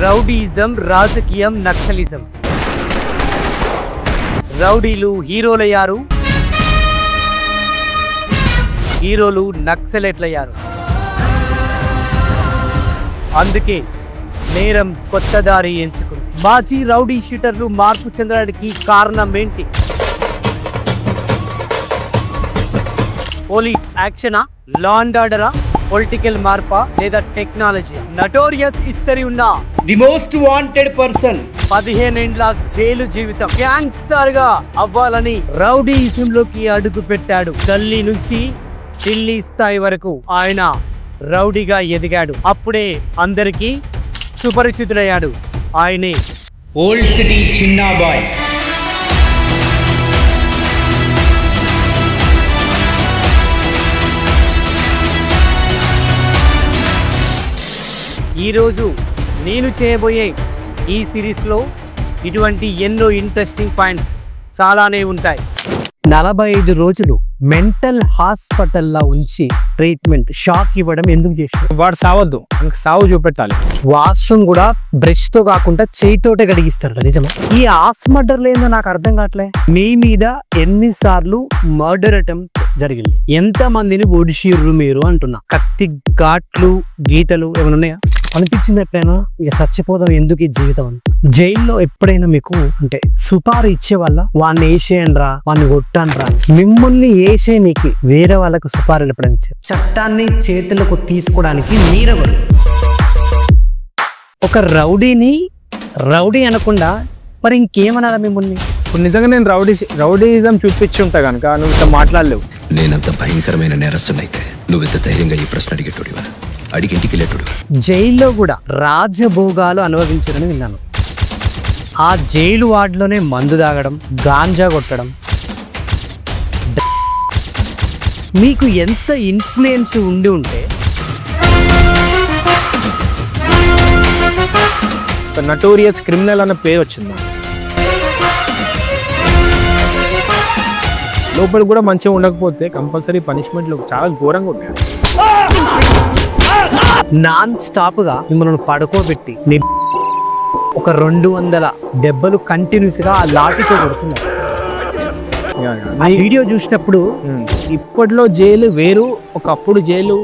Rowdyism, రాజకీయం, naxalism. రౌడీలు హీరోలయ్యారు, హీరోలు నక్సలెట్లయ్యారు. అందుకే నేరం కొత్త దారి ఎంచుకుంది. మాజీ రౌడీ షీటర్లు మార్పు చెందడానికి కారణం ఏంటి? పోలీస్ యాక్షనా, లా అండ్ ఆర్డరా, పొలిటికల్ మార్పా లేదా టెక్నాలజీ? నటోరియస్ హిస్టరీ ఉన్న ది మోస్ట్ వాంటెడ్ పర్సన్ 15 ఏండ్ల జైలు జీవితం, గ్యాంగ్స్టర్ గా అవ్వాలని రౌడీయిజంలోకి అడుగు పెట్టాడు. ఢిల్లీ నుంచి ఢిల్లీ స్థాయి వరకు ఆయన రౌడీగా ఎదిగాడు. అప్పుడే అందరికీ సుపరిచితుడయ్యాడు. ఆయనే ఓల్డ్ సిటీ చిన్నాబాయ్. ఈరోజు నేను చేయబోయే ఈ సిరీస్లో ఇటువంటి ఎన్నో ఇంట్రెస్టింగ్ పాయింట్స్ చాలానే ఉంటాయి. 45 రోజులు మెంటల్ హాస్పిటల్లో ఉంచి ట్రీట్మెంట్, షాక్ ఇవ్వడం ఎందుకు చేశాడు? వాడు సావద్దు, సావు చూపెట్టాలి. వాష్రూమ్ కూడా బ్రష్ తో కాకుండా చేయితోటే గడిగిస్తారు. నిజమా? ఈ హాస్ మర్డర్ లేదో నాకు అర్థం కావట్లే. మీ మీద ఎన్నిసార్లు మర్డర్ అటెంప్ట్ జరిగింది? ఎంత మందిని ఒడిషిర్రు మీరు అంటున్నా? కత్తి ఘాట్లు, గీతలు ఏమైనా ఉన్నాయా? అనిపించిందట్లేనా ఇక చచ్చిపోదాం ఎందుకు ఈ జీవితం అని? జైల్లో ఎప్పుడైనా మీకు అంటే సుపారీ ఇచ్చే వాళ్ళ వాడిని వేసేయండ్రా, వాడిని కొట్టండ్రా, మిమ్మల్ని వేసేనికి వేరే వాళ్ళకు సుపారీలు ఎప్పుడైనా ఇచ్చారు? చట్టాన్ని చేతులకు తీసుకోవడానికి మీరెవరు? ఒక రౌడీని రౌడీ అనకుండా మరి ఇంకేమన్నారా మిమ్మల్ని? ఇప్పుడు నిజంగా నేను రౌడీయిజం చూపించి ఉంటా కనుక నువ్వు ఇంత మాట్లాడలేవు. నేనంత భయంకరమైన నేరస్తున్నైతే నువ్వెంత ధైర్యంగా ఈ ప్రశ్న అడిగేటోడివా? అడిగి ఇంటికి వెళ్ళేటోడివా? జైల్లో కూడా రాజభోగాలు అనుభవించారని విన్నాను. ఆ జైలు వార్డులోనే మందు తాగడం, గాంజా కొట్టడం. మీకు ఎంత ఇన్ఫ్లుయెన్స్ ఉండి ఉంటే నటోరియస్ క్రిమినల్ అన్న పేరు వచ్చింది. లోపల కూడా మంచిగా ఉండకపోతే కంపల్సరీ పనిష్మెంట్లు చాలా ఘోరంగా ఉంటాయి. నాన్ స్టాప్ గా మిమ్మల్ని పడుకోబెట్టి ఒక 200 దెబ్బలు కంటిన్యూస్ గా ఆ లాఠీతో కొడుతున్నారు. ఆ వీడియో చూసినప్పుడు ఇప్పట్లో జైలు వేరు, ఒకప్పుడు జైలు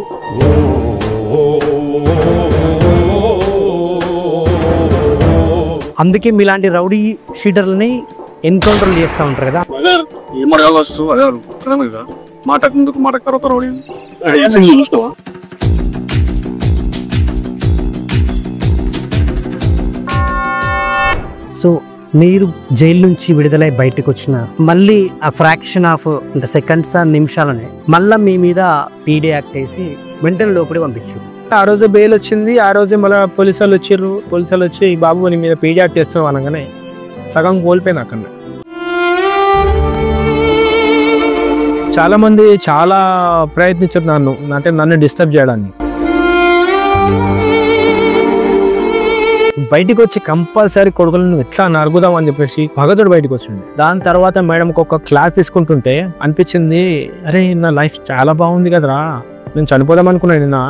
అందుకే మీలాంటి రౌడీ షీటర్లని ఎన్కౌంటర్ చేస్తూ ఉంటారు కదా. సో మీరు జైలు నుంచి విడుదలై బయటకు వచ్చిన మళ్ళీ ఆ ఫ్రాక్షన్ ఆఫ్ అంటే సెకండ్స్, నిమిషాలనే మళ్ళీ మీ మీద పీడీ యాక్ట్ వేసి వెంటనే లోపలి పంపించు. ఆ రోజే బెయిల్ వచ్చింది, ఆ రోజే మళ్ళీ పోలీసులు వచ్చారు. పోలీసులు వచ్చి ఈ బాబు నీ మీద పీడీ యాక్ట్ చేస్తాం అనగానే సగం కోల్పోయినా అక్కడ. చాలా మంది చాలా ప్రయత్నించారు నన్ను డిస్టర్బ్ చేయడానికి. బయటికి వచ్చి కంపల్సరీ కొడుకులను ఎట్లా నరుగుదాం అని చెప్పేసి భగతుడు బయటకు వచ్చింది. దాని తర్వాత మేడంకి ఒక క్లాస్ తీసుకుంటుంటే అనిపించింది, అరే నా లైఫ్ చాలా బాగుంది కదరా, నేను చనిపోదాం అనుకున్నాను నిన్న.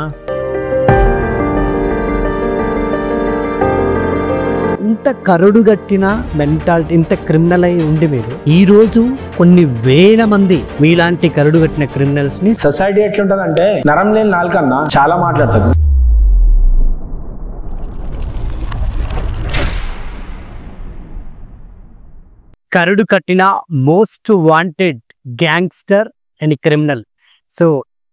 ఇంత కరుడుగట్టిన మెంటాలిటీ, ఇంత క్రిమినల్ అయి ఉండి మీరు ఈ రోజు కొన్ని వేల మంది మీలాంటి కరుడుగట్టిన క్రిమినల్స్ ని. సొసైటీ ఎట్లుంటదంటే నరం లేని నాలుకన్నా చాలా మాట్లాడుతుంది. కరుడు కట్టిన most wanted gangster and criminal. So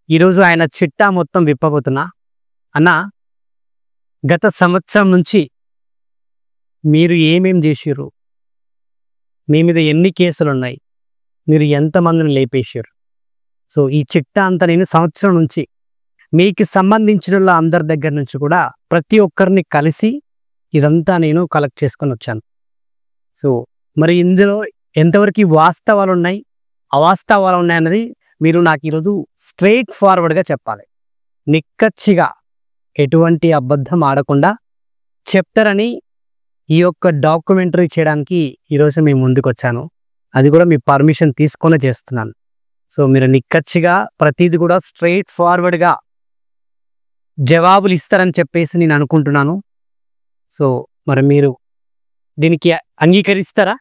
ఈరోజు ఆయన చిట్టా మొత్తం విప్పబోతున్నా. అన్న, గత సంవత్సరం నుంచి మీరు ఏమేం చేసారు? మీ మీద ఎన్ని కేసులు ఉన్నాయి? మీరు ఎంతమందిని లేపేసారు? సో ఈ చిట్టా అంతా నేను సంవత్సరం నుంచి మీకు సంబంధించిన అందరి దగ్గర నుంచి కూడా ప్రతి ఒక్కరిని కలిసి ఇదంతా నేను కలెక్ట్ చేసుకొని వచ్చాను. సో మరి ఇందులో ఎంతవరకు వాస్తవాలు ఉన్నాయి, అవాస్తవాలు ఉన్నాయి అన్నది మీరు నాకు ఈరోజు స్ట్రైట్ ఫార్వర్డ్గా చెప్పాలి. నిక్కచ్చిగా ఎటువంటి అబద్ధం ఆడకుండా చెప్తారని ఈ యొక్క డాక్యుమెంటరీ చేయడానికి ఈరోజు మేము ముందుకు వచ్చాను. అది కూడా మీ పర్మిషన్ తీసుకొని చేస్తున్నాను. సో మీరు నిక్కచ్చిగా ప్రతిదీ కూడా స్ట్రైట్ ఫార్వర్డ్గా జవాబులు ఇస్తారని చెప్పేసి నేను అనుకుంటున్నాను. సో మరి మీరు దీనికి అంగీకరిస్తారా?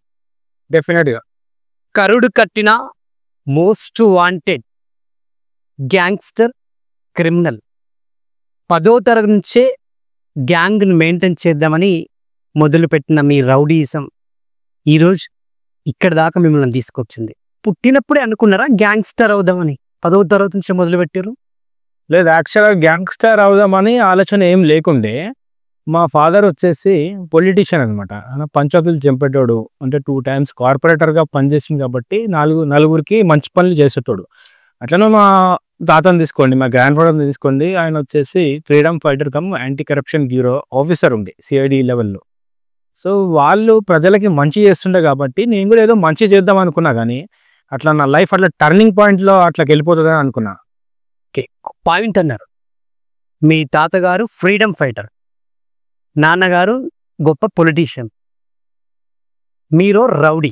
డెఫినెట్గా. కరుడు కట్టిన మోస్ట్ వాంటెడ్ గ్యాంగ్స్టర్ క్రిమినల్ 10వ తరగతి నుంచే గ్యాంగ్ని మెయింటైన్ చేద్దామని మొదలుపెట్టిన మీ రౌడీయిజం ఈరోజు ఇక్కడ దాకా మిమ్మల్ని తీసుకొచ్చింది. పుట్టినప్పుడే అనుకున్నారా గ్యాంగ్స్టర్ అవుదామని? 10వ తరగతి నుంచి మొదలుపెట్టారు. లేదు, యాక్చువల్గా గ్యాంగ్స్టర్ అవుదామని ఆలోచన ఏం లేకుండే. మా ఫాదర్ వచ్చేసి పొలిటీషియన్ అనమాట. పంచాయతీలు చంపేటోడు, అంటే 2 times కార్పొరేటర్గా పనిచేసింది కాబట్టి నలుగురికి మంచి పనులు చేసేటోడు. అట్లనే మా తాతని తీసుకోండి, మా గ్రాండ్ ఫాదర్ని తీసుకోండి, ఆయన వచ్చేసి freedom fighter come anti corruption bureau officer ఉండే సిఐడి లెవెల్లో. సో వాళ్ళు ప్రజలకి మంచి చేస్తుండే కాబట్టి నేను కూడా ఏదో మంచి చేద్దాం అనుకున్నా, కానీ అట్లా నా లైఫ్ అట్లా టర్నింగ్ పాయింట్లో అట్లా వెళ్ళిపోతుందని అనుకున్నా. ఓకే, పాయింట్ అన్నారు. మీ తాతగారు ఫ్రీడమ్ ఫైటర్, నాన్నగారు గొప్ప పొలిటీషియన్, మీరు రౌడీ.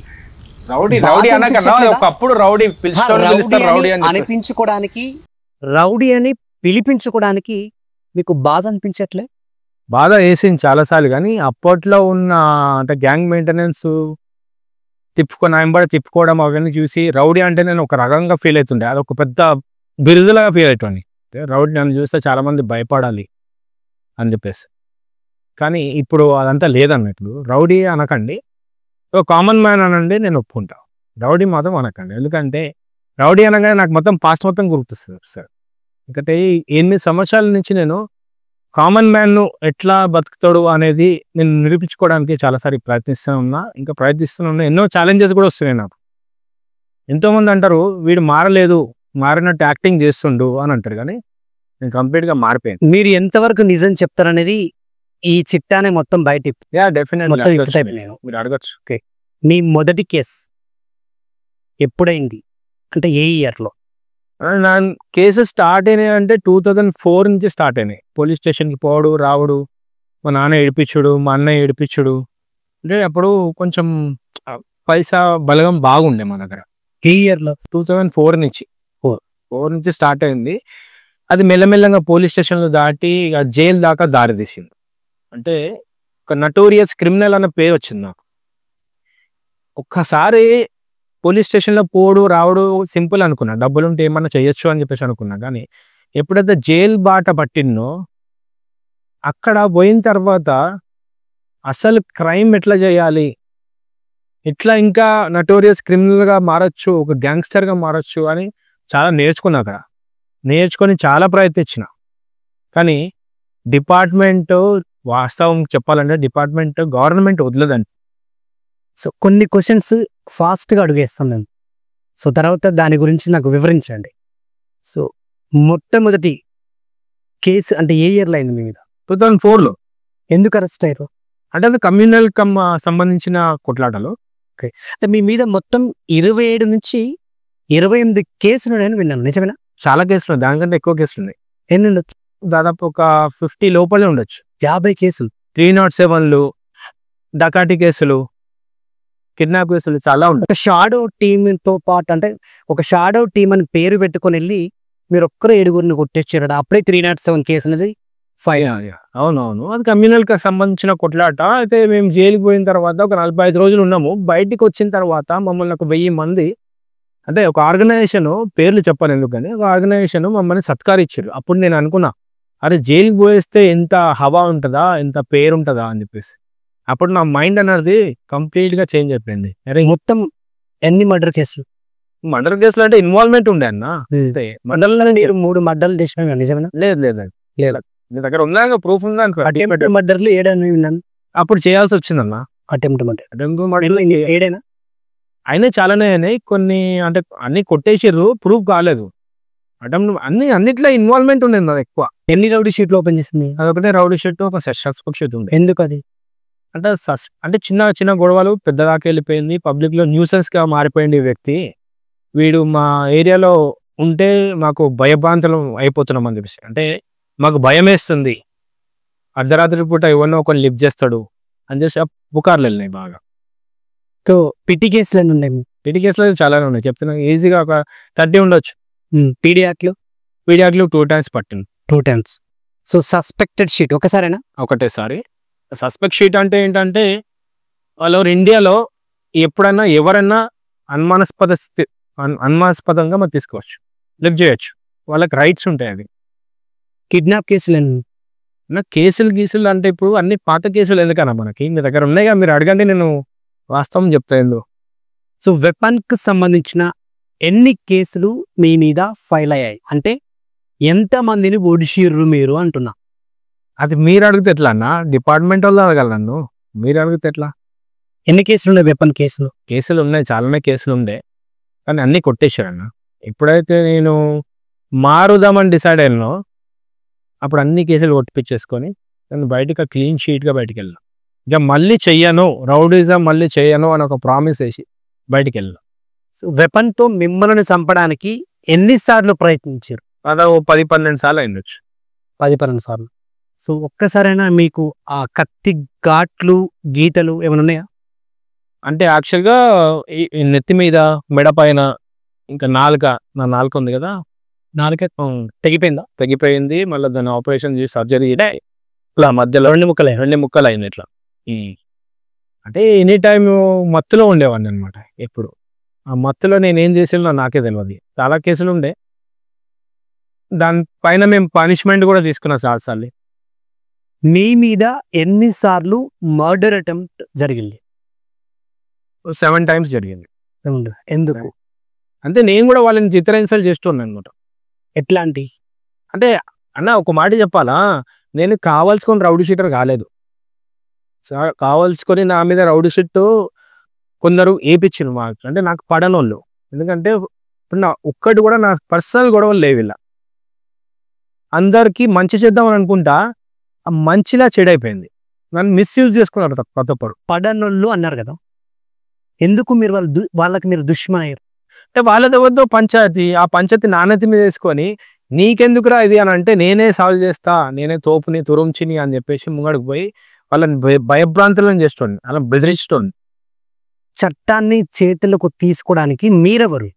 రౌడీ అనకన్నా ఒకప్పుడు రౌడీ రౌడీ అనిపించుకోవడానికి, రౌడీ అని పిలిపించుకోవడానికి మీకు బాధ అనిపించట్లే? బాధ వేసింది చాలాసార్లు, కానీ అప్పట్లో ఉన్న అంటే గ్యాంగ్ మెయింటెనెన్స్ తిప్పుకోవడం అవన్నీ చూసి రౌడీ అంటే నేను ఒక రకంగా ఫీల్ అవుతుండే. అది ఒక పెద్ద బిరుదులాగా ఫీల్ అవుతుంది. రౌడీ నన్ను చూస్తే చాలామంది భయపడాలి అని చెప్పేసి. కానీ ఇప్పుడు అదంతా లేదన్నట్లు. రౌడీ అనకండి, ఒక కామన్ మ్యాన్ అనండి, నేను ఒప్పుకుంటా. రౌడీ మాత్రం అనకండి, ఎందుకంటే రౌడీ అనగానే నాకు మొత్తం పాస్ట్ మొత్తం గుర్తుస్తుంది సార్. ఎందుకంటే 8 సంవత్సరాల నుంచి నేను కామన్ మ్యాన్ను ఎట్లా బతుకుతాడు అనేది నేను నిరూపించుకోవడానికి చాలాసారి ప్రయత్నిస్తూ ఉన్నా, ఇంకా ప్రయత్నిస్తూనే ఉన్నా. ఎన్నో ఛాలెంజెస్ కూడా వస్తున్నాయి నాకు. ఎంతోమంది అంటారు వీడు మారలేదు, మారినట్టు యాక్టింగ్ చేస్తుండు అని అంటారు, కానీ నేను కంప్లీట్గా మారిపోయాను. మీరు ఎంతవరకు నిజం చెప్తారనేది ఈ చిట్టానే మొత్తం బయట మొత్తం నేను మీరు అడగచ్చు. ఓకే, మీ మొదటి కేసు ఎప్పుడైంది, అంటే ఏ ఇయర్లో? నా కేసెస్ స్టార్ట్ అయినాయి అంటే 2004 నుంచి స్టార్ట్ అయినాయి. పోలీస్ స్టేషన్కి పోవడు రావడు, మా నాన్న ఏడిపించుడు, మా అన్నయ్య ఏడిపించుడు. అంటే అప్పుడు కొంచెం పైసా బలగం బాగుండే మా దగ్గర. ఏ ఇయర్లో? 2004 నుంచి 4 నుంచి స్టార్ట్ అయింది. అది మెల్లమెల్లంగా పోలీస్ స్టేషన్లు దాటి జైలు దాకా దారి తీసింది. అంటే ఒక నటోరియస్ క్రిమినల్ అన్న పేరు వచ్చింది నాకు. ఒక్కసారి పోలీస్ స్టేషన్లో పోడు రావడు సింపుల్ అనుకున్నా, డబ్బులు ఉంటే ఏమన్నా చేయొచ్చు అని చెప్పేసి అనుకున్నా. కానీ ఎప్పుడైతే జైలు బాట పట్టిందో అక్కడ పోయిన తర్వాత అసలు క్రైమ్ ఎట్లా చేయాలి, ఎట్లా ఇంకా నటోరియస్ క్రిమినల్గా మారచ్చు, ఒక గ్యాంగ్స్టర్గా మారచ్చు అని చాలా నేర్చుకున్నా. అక్కడ నేర్చుకొని చాలా ప్రయత్నించిన, కానీ డిపార్ట్మెంట్, వాస్తవం చెప్పాలంటే డిపార్ట్మెంట్ గవర్నమెంట్ వదలదండి. సో కొన్ని క్వశ్చన్స్ ఫాస్ట్గా అడిగేస్తాం నేను. సో తర్వాత దాని గురించి నాకు వివరించండి. సో మొట్టమొదటి కేసు అంటే ఏ ఇయర్లో అయింది మీ మీద? 2004లో. ఎందుకు అరెస్ట్ అయ్యారు? అంటే అది కమ్యూనల్ సంబంధించిన కొట్లాటలు. ఓకే, అంటే మీ మీద మొత్తం 27 నుంచి 28 కేసులు నేను విన్నాను, నిజమేనా? చాలా కేసులు ఉన్నాయి, దానికంటే ఎక్కువ కేసులు ఉన్నాయి. ఎన్ని ఉండొచ్చు? దాదాపు ఒక 50 లోపలే ఉండొచ్చు. 50 కేసులు. 307లు, డకాటీ కేసులు, కిడ్నాప్ కేసులు చాలా ఉంటాయి. ఒక షాడో టీంతో పాటు, అంటే ఒక షాడో టీం అని పేరు పెట్టుకొని వెళ్ళి మీరు ఒక్కరు 7గురిని కొట్టేచ్చారు. అప్పుడే 307 కేసు అనేది ఫైన్. అవునవును, అది కమ్యూనల్ కి సంబంధించిన కొట్లాట. అయితే మేము జైలుకి పోయిన తర్వాత ఒక 45 రోజులు ఉన్నాము. బయటికి వచ్చిన తర్వాత మమ్మల్ని ఒక 1000 మంది, అంటే ఒక ఆర్గనైజేషన్, పేర్లు చెప్పాను ఎందుకని, ఒక ఆర్గనైజేషన్ మమ్మల్ని సత్కారిచ్చారు. అప్పుడు నేను అనుకున్నా, అరే జైలుకి పోయేస్తే ఎంత హవా ఉంటుందా, ఎంత పేరు ఉంటుందా అని చెప్పేసి. అప్పుడు నా మైండ్ అనేది కంప్లీట్గా చేంజ్ అయిపోయింది. అరే మొత్తం ఎన్ని మర్డర్ కేసులు? మర్డర్ కేసులు అంటే ఇన్వాల్వ్మెంట్ ఉండే అన్న. మర్డర్లో మీరు 3 మర్డర్లు చేసినా, నిజమేనా? లేదు లేదు, నీ దగ్గర ఉందా ప్రూఫ్ ఉందా? అటెంప్ట్ మర్డర్లు 7 విన్నాను. అప్పుడు చేయాల్సి వచ్చిందన్న. అటెంప్ట్ మర్డర్ 7 అయినా చాలానే అయినాయి. కొన్ని అంటే అన్ని కొట్టేసారు, ప్రూఫ్ కాలేదు. అటెంప్ట్ అన్నిట్లో ఇన్వాల్వ్మెంట్ ఉండేది నాకు ఎక్కువ. ఎన్ని రౌడీ షీట్లు ఓపెన్ చేసింది? అదొకటే రౌడీ షీట్, ఒక సస్పెక్ట్ షీట్ ఉంది. ఎందుకు అది? అంటే చిన్న చిన్న గొడవలు పెద్దదాకా వెళ్ళిపోయింది. పబ్లిక్లో న్యూసెన్స్గా మారిపోయింది ఈ వ్యక్తి. వీడు మా ఏరియాలో ఉంటే మాకు భయభ్రాంతులు అయిపోతున్నాం అని చెప్పేసి, అంటే మాకు భయం వేస్తుంది, అర్ధరాత్రి పూట ఎవరినో ఒకరిని లిఫ్ట్ చేస్తాడు అని చెప్పి పుకార్లు వెళ్ళినాయి బాగా. సో పిటి కేసులు ఎన్ని ఉన్నాయి? పిటి కేసులు చాలానే ఉన్నాయి, చెప్తున్నా. ఈజీగా ఒక 30 ఉండొచ్చు. పీడీ యాక్ట్లు 2 times పట్టింది. 2 times. సో సస్పెక్టెడ్ షీట్ ఒకసారేనా? ఒకటేసారి. సస్పెక్ట్ షీట్ అంటే ఏంటంటే వాళ్ళు ఇండియాలో ఎప్పుడైనా ఎవరైనా అనుమానాస్పదంగా మనం తీసుకోవచ్చు, లిఫ్ట్ చేయొచ్చు, వాళ్ళకి రైట్స్ ఉంటాయి. అది కిడ్నాప్ కేసులు కేసులు గీసులు అంటే ఇప్పుడు అన్ని పాత కేసులు ఎందుకన్నా మనకి, మీ దగ్గర ఉన్నాయిగా, మీరు అడగండి, నేను వాస్తవం చెప్తాను. సో వెపన్కి సంబంధించిన ఎన్ని కేసులు మీ మీద ఫైల్ అయ్యాయి, అంటే ఎంతమందిని ఒడిషిర్రు మీరు అంటున్నా? అది మీరు అడిగితే ఎట్లా అన్న, డిపార్ట్మెంట్ వాళ్ళు అడగాలి నన్ను, మీరు అడిగితే ఎట్లా? ఎన్ని కేసులు ఉన్నాయి వెపన్ కేసులు? కేసులు ఉన్నాయి, చాలానే కేసులు ఉండే, కానీ అన్నీ కొట్టేశారన్న. ఎప్పుడైతే నేను మారుదామని డిసైడ్ అయినానో అప్పుడు అన్ని కేసులు కొట్టిపించేసుకొని నేను బయటకు క్లీన్ షీట్గా బయటికి వెళ్ళాను. ఇక మళ్ళీ చెయ్యను, రౌడీజం మళ్ళీ చెయ్యను అని ఒక ప్రామిస్ వేసి బయటికి వెళ్ళాను. సో వెపన్తో మిమ్మల్ని చంపడానికి ఎన్నిసార్లు ప్రయత్నించారు? అలా 10-12 సార్లు అయిండొచ్చు. 10-12 సార్లు. సో ఒక్కసారైనా మీకు ఆ కత్తి ఘాట్లు గీతలు ఏమైనా ఉన్నాయా? అంటే యాక్చువల్గా ఈ నెత్తి మీద, మెడ పైన, ఇంకా నా నాలుక ఉంది కదా, నాలుక తెగిపోయింది. మళ్ళీ దాన్ని ఆపరేషన్ చేసి సర్జరీ ఇట్లా మధ్యలో 2 ముక్కలు అయింది ఇట్లా. అంటే ఎనీ టైం మత్తులో ఉండేవాడిని అనమాట. ఎప్పుడు ఆ మత్తులో నేను ఏం చేసానో నాకే తెలియదు. చాలా కేసులు ఉండే, దానిపైన మేము పనిష్మెంట్ కూడా తీసుకున్నాం చాలాసార్లు. మీ మీద ఎన్నిసార్లు మర్డర్ అటెంప్ట్ జరిగింది? 7 times జరిగింది. ఎందుకు? అంటే నేను కూడా వాళ్ళని చిత్రహింసలు చేస్తున్నాను అనమాట. ఎట్లాంటి అంటే అన్న ఒక మాట చెప్పాలా, నేను కావాల్సుకొని రౌడీ షీటర్ కాలేదు. కావాల్సుకొని నా మీద రౌడీ షీట్ కొందరు వేయించిన మాకు, అంటే నాకు పడనోళ్ళు. ఎందుకంటే ఇప్పుడు నా ఒక్కటి కూడా నా పర్సనల్ గొడవలు లేవు. ఇలా అందరికీ మంచి చేద్దామని అనుకుంటా, ఆ మంచిలా చెడైపోయింది. నన్ను మిస్యూజ్ చేసుకున్నారు ప్రతి ఒక్కరు. పడనోళ్ళు అన్నారు కదా, ఎందుకు మీరు వాళ్ళకి మీరు దుష్మన్ అయ్యారు? అంటే వాళ్ళది ఎవరిదో పంచాయతీ, ఆ పంచాయతీ నాణ్యత మీద వేసుకొని నీకెందుకురా ఇది అని అంటే నేనే సాల్వ్ చేస్తా, నేనే తోపుని తురుంచిని అని చెప్పేసి ముంగడికి పోయి వాళ్ళని భయభ్రాంతులను చేస్తుంది, అలా బెదిరిస్తుంది. చట్టాన్ని చేతులకు తీసుకోవడానికి మీరెవరు?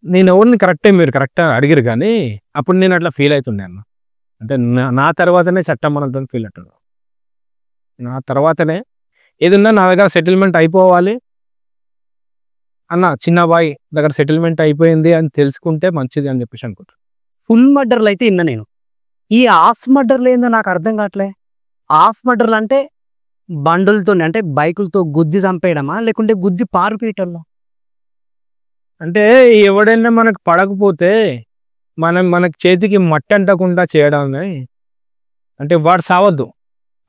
నేను ఎవరిని మీరు కరెక్ట్గా అడిగారు, కానీ అప్పుడు నేను అట్లా ఫీల్ అవుతుండే అన్న. అంటే నా తర్వాతనే చట్టం మనతో ఫీల్ అవుతున్నాను. నా తర్వాతనే ఏదన్నా నా దగ్గర సెటిల్మెంట్ అయిపోవాలి అన్న, చిన్న బాయ్ దగ్గర సెటిల్మెంట్ అయిపోయింది అని తెలుసుకుంటే మంచిది అని చెప్పేసి అనుకుంటాను. ఫుల్ మర్డర్లు అయితే ఇన్నా నేను, ఈ హాఫ్ మర్డర్లు ఏందో నాకు అర్థం కావట్లే. హాఫ్ మర్డర్లు అంటే బండులతో, అంటే బైకులతో గుద్ది చంపేయడమా, లేకుంటే గుద్ది పారిపోయటంలో? అంటే ఎవడైనా మనకు పడకపోతే మనకి చేతికి మట్టి అంటకుండా చేయడం, అంటే వాడు సావద్దు,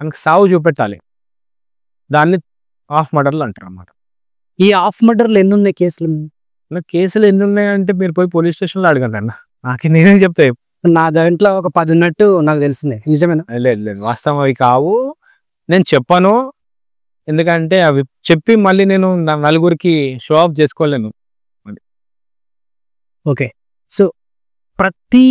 మనకి సావు చూపెట్టాలి, దాన్ని హాఫ్ మర్డర్లు అంటారు అన్నమాట. ఈ హాఫ్ మర్డర్లు ఎన్ని ఉన్నాయి కేసులు? కేసులు ఎన్ని ఉన్నాయంటే మీరు పోయి పోలీస్ స్టేషన్లో అడగండి అన్న, నాకు నేనేం చెప్తా. నా దాంట్లో ఒక 10 ఉన్నట్టు నాకు తెలిసిందే. నిజమేనా? లేదు, వాస్తవం అవి కావు, నేను చెప్పను. ఎందుకంటే అవి చెప్పి మళ్ళీ నేను నలుగురికి షో ఆఫ్ చేసుకోలేను. ఓకే, సో ప్రతి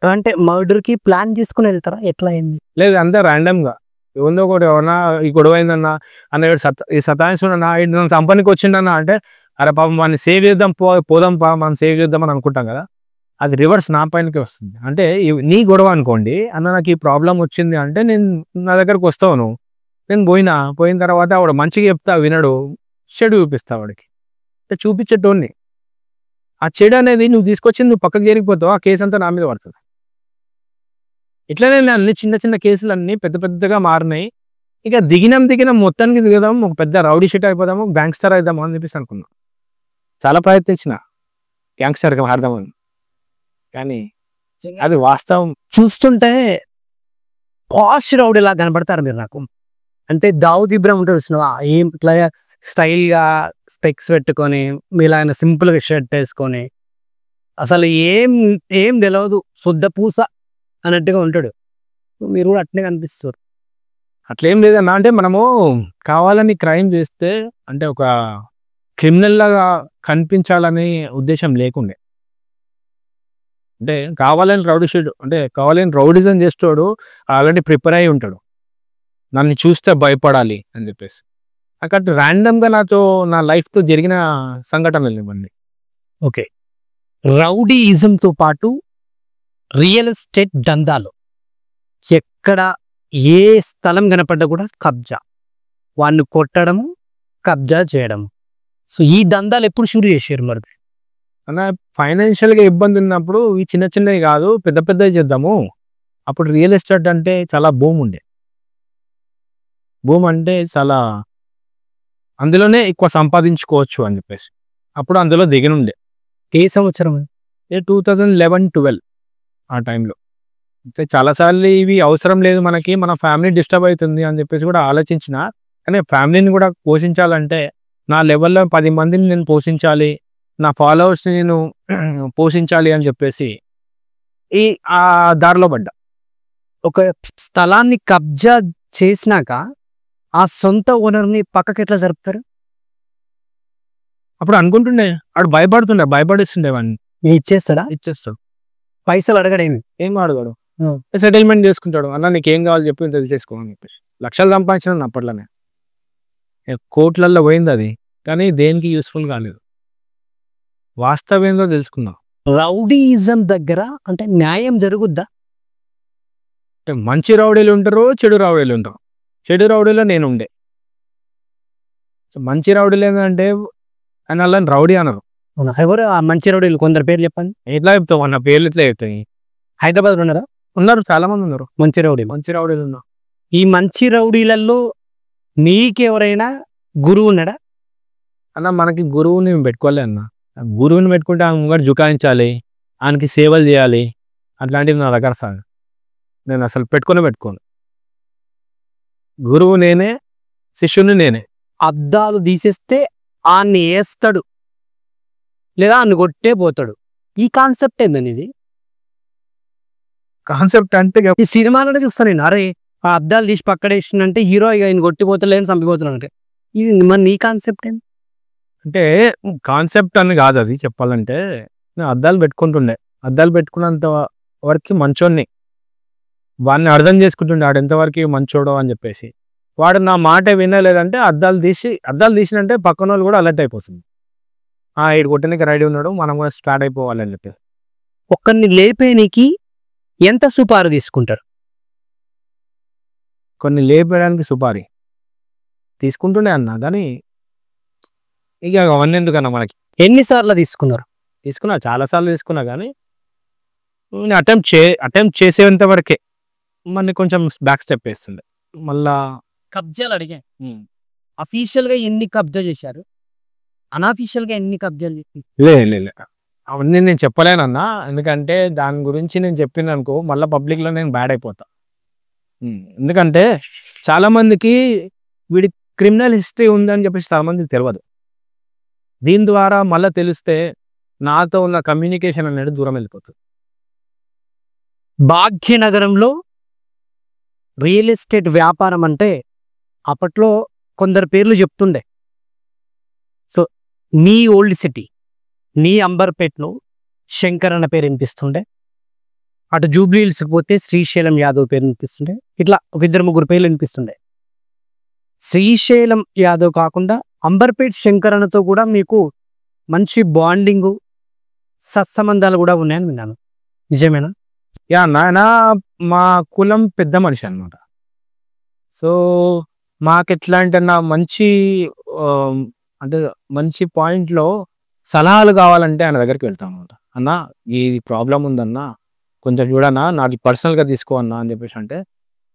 అంటే మర్డర్కి ప్లాన్ చేసుకుని వెళ్తారా? ఎట్లా అయింది? లేదు, అంతా ర్యాండమ్గా ఏముందో ఒకటి, ఎవరన్నా ఈ గొడవ అయిందన్న అన్న, ఈ సతాయిస్తున్నా నన్ను చంపనికి వచ్చిండన్న అంటే, అరే పాపం మనని సేవ్ చేద్దాం, పోదాం మనం సేవ్ చేద్దాం అని అనుకుంటాం కదా, అది రివర్స్ నా పైనకి వస్తుంది. అంటే నీ గొడవ అనుకోండి అన్న, నాకు ఈ ప్రాబ్లం వచ్చింది అంటే నేను నా దగ్గరకు వస్తాను, నేను పోయిన తర్వాత వాడు మంచిగా చెప్తా వినడు, చెడు చూపిస్తా వాడికి. అంటే చూపించేటోడిని, ఆ చెడు అనేది నువ్వు తీసుకొచ్చింది నువ్వు పక్కకు జరిగిపోతావు, ఆ కేసు అంతా నా మీద పడుతుంది. ఇట్లనే అన్ని చిన్న చిన్న కేసులు అన్నీ పెద్దగా మారినాయి. ఇక దిగినాం మొత్తానికి దిగదాం, ఒక పెద్ద రౌడీ షీట్ అయిపోదాము, గ్యాంగ్స్టర్ అయిద్దాము అని చెప్పేసి అనుకున్నాం. చాలా ప్రయత్నించిన గ్యాంగ్స్టర్గా మారదామని, కానీ అది వాస్తవం. చూస్తుంటే పాష్ రౌడీలా కనబడతారు మీరు నాకు. అంటే దావుద్ ఇబ్రాహిం ఉంటాడు చూసినావా, ఏం ఇట్లా స్టైల్గా స్పెక్స్ పెట్టుకొని, మీలా ఆయన సింపుల్గా షర్ట్ వేసుకొని, అసలు ఏం తెలియదు, శుద్ధ పూస అన్నట్టుగా ఉంటాడు. మీరు కూడా అట్నే కనిపిస్తారు. అట్లేం లేదన్నా, అంటే మనము కావాలని క్రైమ్ చేస్తే అంటే ఒక క్రిమినల్ లాగా కనిపించాలనే ఉద్దేశం లేకుండే, అంటే కావాలని రౌడిజం చేస్తాడు, ఆల్రెడీ ప్రిపేర్ అయి ఉంటాడు, నన్ను చూస్తే భయపడాలి అని చెప్పేసి. అక్కడ ర్యాండమ్గా నా లైఫ్తో జరిగిన సంఘటనలు ఇవన్నీ. ఓకే, రౌడీయిజంతో పాటు రియల్ ఎస్టేట్ దందాలు ఎక్కడ ఏ స్థలం కనపడ్డా కూడా కబ్జా, వాడిని కొట్టడము, కబ్జా చేయడం. సో ఈ దందాలు ఎప్పుడు షురు చేసారు మరి? అన్న ఫైనాన్షియల్గా ఇబ్బంది ఉన్నప్పుడు ఈ చిన్న చిన్నవి కాదు పెద్ద పెద్దవి చేద్దాము. అప్పుడు రియల్ ఎస్టేట్ అంటే చాలా భూమి ఉండే, భూమి అంటే చాలా అందులోనే ఎక్కువ సంపాదించుకోవచ్చు అని చెప్పేసి అప్పుడు అందులో దిగనుండే. ఏ సంవత్సరం? 2011-12 ఆ టైంలో. అయితే చాలాసార్లు ఇవి అవసరం లేదు మనకి, మన ఫ్యామిలీ డిస్టర్బ్ అవుతుంది అని చెప్పేసి కూడా ఆలోచించిన. కానీ ఫ్యామిలీని కూడా పోషించాలంటే నా లెవెల్లో 10 మందిని నేను పోషించాలి, నా ఫాలోవర్స్ని నేను పోషించాలి అని చెప్పేసి ఆ దారిలో పడ్డా. ఒక స్థలాన్ని కబ్జా చేసినాక ఆ సొంత ఓనర్ని పక్కకి ఎట్లా జరుపుతారు? అప్పుడు అనుకుంటుండే ఆడు భయపడిస్తుండే వాడిని. ఇచ్చేస్తాడా? ఇచ్చేస్తాడు, పైసలు అడగడేమి? ఏం అడగాడు, సెటిల్మెంట్ చేసుకుంటాడు. అన్న నీకు ఏం కావాలి చెప్పి ఇంత తీసుకో అని చెప్పేసి. లక్షలు సంపాదించిన అప్పట్లోనే, కోట్లల్లో పోయింది అది, కానీ దేనికి యూస్ఫుల్ కాలేదు. వాస్తవం ఏందో తెలుసుకున్నాం. రౌడీయిజం దగ్గర అంటే న్యాయం జరుగుద్దా? అంటే మంచి రౌడీలు ఉంటారు, చెడు రౌడీలు ఉంటారు. చెడు రౌడీలో నేను ఉండే. మంచి రౌడీలు ఏంటంటే ఆయన వాళ్ళని రౌడీ అనరు. అవునా? ఎవరు ఆ మంచి రౌడీలు? కొందరు పేర్లు చెప్పండి. ఎట్లా చెప్తావు అన్న, పేర్లు ఎట్లా చెప్తాయి? హైదరాబాద్ ఉన్నారా? ఉన్నారు, చాలా మంది ఉన్నారు మంచి రౌడీలు. మంచి రౌడీలు ఉన్నారు. ఈ మంచి రౌడీలలో నీకెవరైనా గురువు ఉన్నాడా? అన్న మనకి గురువుని పెట్టుకోలే అన్న. గురువుని పెట్టుకుంటే ఆయన ముంగట జుకాయించాలి, ఆయనకి సేవలు చేయాలి, అట్లాంటివి నా దగ్గర సార్ నేను అసలు పెట్టుకోను. గురువు నేనే, శిష్యుని నేనే. అద్దాలు తీసేస్తే ఆన్ని వేస్తాడు లేదా ఆన్ని కొట్టే పోతాడు. ఈ కాన్సెప్ట్ ఏందని ఇది? కాన్సెప్ట్ అంటే ఈ సినిమాలో చూస్తాను నేను. అరే ఆ అద్దాలు తీసి పక్కడేసిందంటే హీరో ఇక ఆయన కొట్టిపోతలేని చంపిపోతున్నాడు అంటే. ఇది మరి నీ కాన్సెప్ట్ ఏంటి? అంటే కాన్సెప్ట్ అని కాదు అది చెప్పాలంటే. నేను అద్దాలు పెట్టుకుంటుండే, అద్దాలు పెట్టుకున్నంత వరకు మంచోన్ని, వాడిని అర్థం చేసుకుంటుండే ఆడు ఎంతవరకు మంచోడో అని చెప్పేసి. వాడు నా మాట వినలేదంటే అద్దాలు తీసినంటే పక్కన వాళ్ళు కూడా అలర్ట్ అయిపోతుంది. ఈడు కొట్టడానికి రెడీ ఉన్నాడు, మనం కూడా స్టార్ట్ అయిపోవాలి అని చెప్పి. ఒక్కరిని లేపేనికి ఎంత సుపారు తీసుకుంటారు? కొన్ని లేపేయడానికి సుపారీ తీసుకుంటుండే అన్న, కానీ ఇక అవన్నీ ఎందుకన్నా మనకి. ఎన్నిసార్లు తీసుకున్నారు? తీసుకున్నా, చాలాసార్లు తీసుకున్నా, కానీ నేను అటెంప్ట్ చేసేంత వరకే మన కొంచెం బ్యాక్ స్టెప్ వేస్తుండే. మళ్ళా కబ్జాలు అడిగా. అఫీషియల్గా ఎన్ని కబ్జా చేశారు? అన్అఫీషియల్గా ఎన్ని కబ్జాలు చేశారు? లే అవన్నీ నేను చెప్పలేనన్నా, ఎందుకంటే దాని గురించి నేను చెప్పిన అనుకో మళ్ళీ పబ్లిక్లో నేను బ్యాడ్ అయిపోతా. ఎందుకంటే చాలామందికి వీడి క్రిమినల్ హిస్టరీ ఉందని చెప్పేసి చాలామందికి తెలియదు. దీని ద్వారా మళ్ళీ తెలిస్తే నాతో ఉన్న కమ్యూనికేషన్ అనేది దూరం వెళ్ళిపోతుంది. భాగ్యనగరంలో రియల్ ఎస్టేట్ వ్యాపారం అంటే అప్పట్లో కొందరు పేర్లు చెప్తుండే. సో నీ ఓల్డ్ సిటీ, నీ అంబర్పేటలో శంకర్ అన్న పేరు వినిపిస్తుండే, అటు జూబ్లీ హిల్స్కి పోతే శ్రీశైలం యాదవ్ పేరు వినిపిస్తుండే. ఇట్లా ఒక 2-3 పేర్లు వినిపిస్తుండే. శ్రీశైలం యాదవ్ కాకుండా అంబర్పేట్ శంకర్ అన్నతో కూడా మీకు మంచి బాండింగు, సత్సంబంధాలు కూడా ఉన్నాయని విన్నాను. నిజమేనా? నాయన మా కులం పెద్ద మనిషి అనమాట. సో మాకు ఎట్లా అంటే మంచి అంటే మంచి పాయింట్లో సలహాలు కావాలంటే ఆయన దగ్గరికి వెళ్తాం అనమాట. అన్న ఈ ప్రాబ్లం ఉందన్న, కొంచెం చూడన్నా, నాకు పర్సనల్గా తీసుకో అన్నా అని చెప్పేసి అంటే,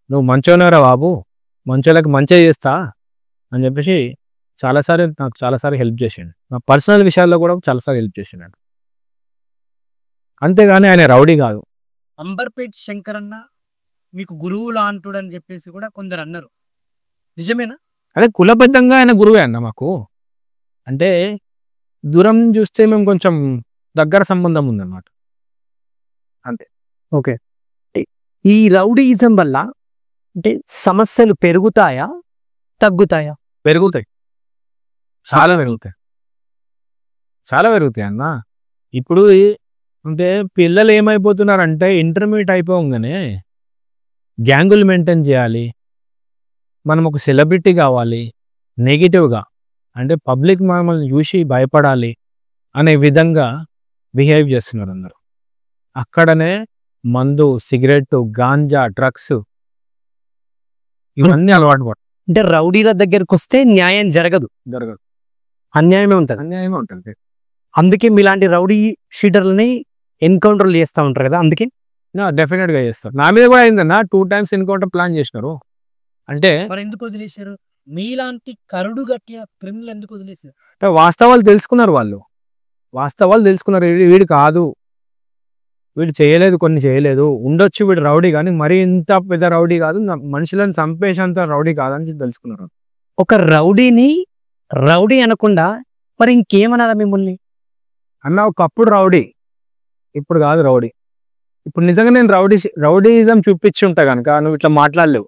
నువ్వు మంచోనరా బాబు, మంచోళ్ళకి మంచిగా చేస్తా అని చెప్పేసి నాకు చాలాసార్లు హెల్ప్ చేసిండు. నా పర్సనల్ విషయాల్లో కూడా చాలాసార్లు హెల్ప్ చేసిండు. అంతేగాని ఆయన రౌడీ కాదు. అంబర్పేట్ శంకర్ అన్న మీకు గురువు లాంటుడు అని చెప్పేసి కూడా కొందరు అన్నారు. నిజమేనా? అదే కులబద్ధంగా ఆయన గురువే అన్న మాకు. అంటే దూరం చూస్తే మేము కొంచెం దగ్గర సంబంధం ఉందన్నమాట, అంతే. ఓకే. ఈ రౌడీయిజం వల్ల అంటే సమస్యలు పెరుగుతాయా తగ్గుతాయా? పెరుగుతాయి, చాలా పెరుగుతాయి అన్న. ఇప్పుడు అంటే పిల్లలు ఏమైపోతున్నారంటే ఇంటర్మీడియట్ అయిపోగానే గ్యాంగులు మెయింటైన్ చేయాలి, మనం ఒక సెలబ్రిటీ కావాలి, నెగిటివ్గా అంటే పబ్లిక్ మమ్మల్ని చూసి భయపడాలి అనే విధంగా బిహేవ్ చేస్తున్నారు అందరూ. అక్కడనే మందు, సిగరెట్, గాంజా, డ్రగ్స్ ఇవన్నీ అలవాటు పడు అంటే రౌడీల దగ్గరకు వస్తే న్యాయం జరగదు, జరగదు, అన్యాయమే ఉంటుంది. అన్యాయమే ఉంటుంది. అందుకే మీలాంటి రౌడీ షీటర్లని ఎన్కౌంటర్లు చేస్తూ ఉంటారు కదా, అందుకే డెఫినెట్ గా చేస్తారు. నా మీద కూడా అయిందన్న 2 times ఎన్కౌంటర్ ప్లాన్ చేసినారు. అంటే మరి ఎందుకు వదిలేశారు? మీలాంటి కరుడు గట్టిన క్రిమినల్ ఎందుకు వదిలేశారు? వాస్తవాలు తెలుసుకున్నారు వాళ్ళు, వాస్తవాలు తెలుసుకున్నారు. వీడు కాదు, వీడు చేయలేదు, కొన్ని చేయలేదు, ఉండొచ్చు వీడు రౌడీ కానీ మరీ ఇంత పెద్ద రౌడీ కాదు, మనుషులను చంపేసేంత రౌడీ కాదని తెలుసుకున్నారు. ఒక రౌడీని రౌడీ అనకుండా మరి ఇంకేమన్నారా మిమ్మల్ని? అన్న ఒకప్పుడు రౌడీ, ఇప్పుడు కాదు రౌడీ. ఇప్పుడు నిజంగా నేను రౌడీజం చూపించి ఉంటా కనుక నువ్వు ఇట్లా మాట్లాడలేవు.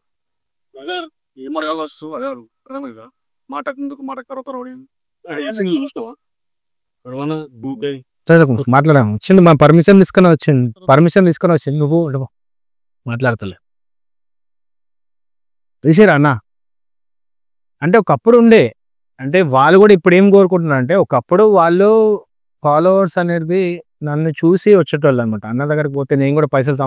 మాట్లాడాము వచ్చింది, మా పర్మిషన్ తీసుకొని వచ్చింది, నువ్వు మాట్లాడతలే తీసేరా అన్న. అంటే ఒకప్పుడు ఉండే, అంటే వాళ్ళు కూడా ఇప్పుడు ఏం కోరుకుంటున్నారు అంటే, ఒకప్పుడు వాళ్ళు ఫాలోవర్స్ అనేది నన్ను చూసి వచ్చేటోళ్ళు అనమాట. అన్న దగ్గరికి పోతే నేను కూడా పైసలు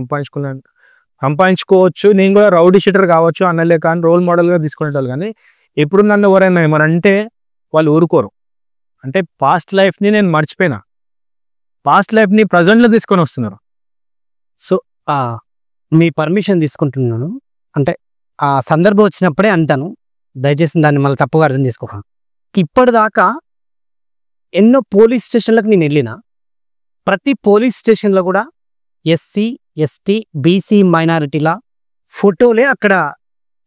సంపాదించుకోవచ్చు, నేను కూడా రౌడీ షీటర్ కావచ్చు అన్నలే కానీ రోల్ మోడల్గా తీసుకునేటోళ్ళు. కానీ ఎప్పుడు నన్ను ఎవరైనా ఏమనంటే వాళ్ళు ఊరుకోరు. అంటే పాస్ట్ లైఫ్ని నేను మర్చిపోయినా, పాస్ట్ లైఫ్ని ప్రజెంట్లో తీసుకొని వస్తున్నారు. సో మీ పర్మిషన్ తీసుకుంటున్నాను, అంటే ఆ సందర్భం వచ్చినప్పుడే అంటాను, దయచేసి దాన్ని మళ్ళీ తప్పుగా అర్థం చేసుకోకండి. ఇప్పటిదాకా ఎన్నో పోలీస్ స్టేషన్లకు నేను వెళ్ళిన, ప్రతి పోలీస్ స్టేషన్లో కూడా ఎస్సీ, ఎస్టీ, బీసీ మైనారిటీల ఫోటోలే అక్కడ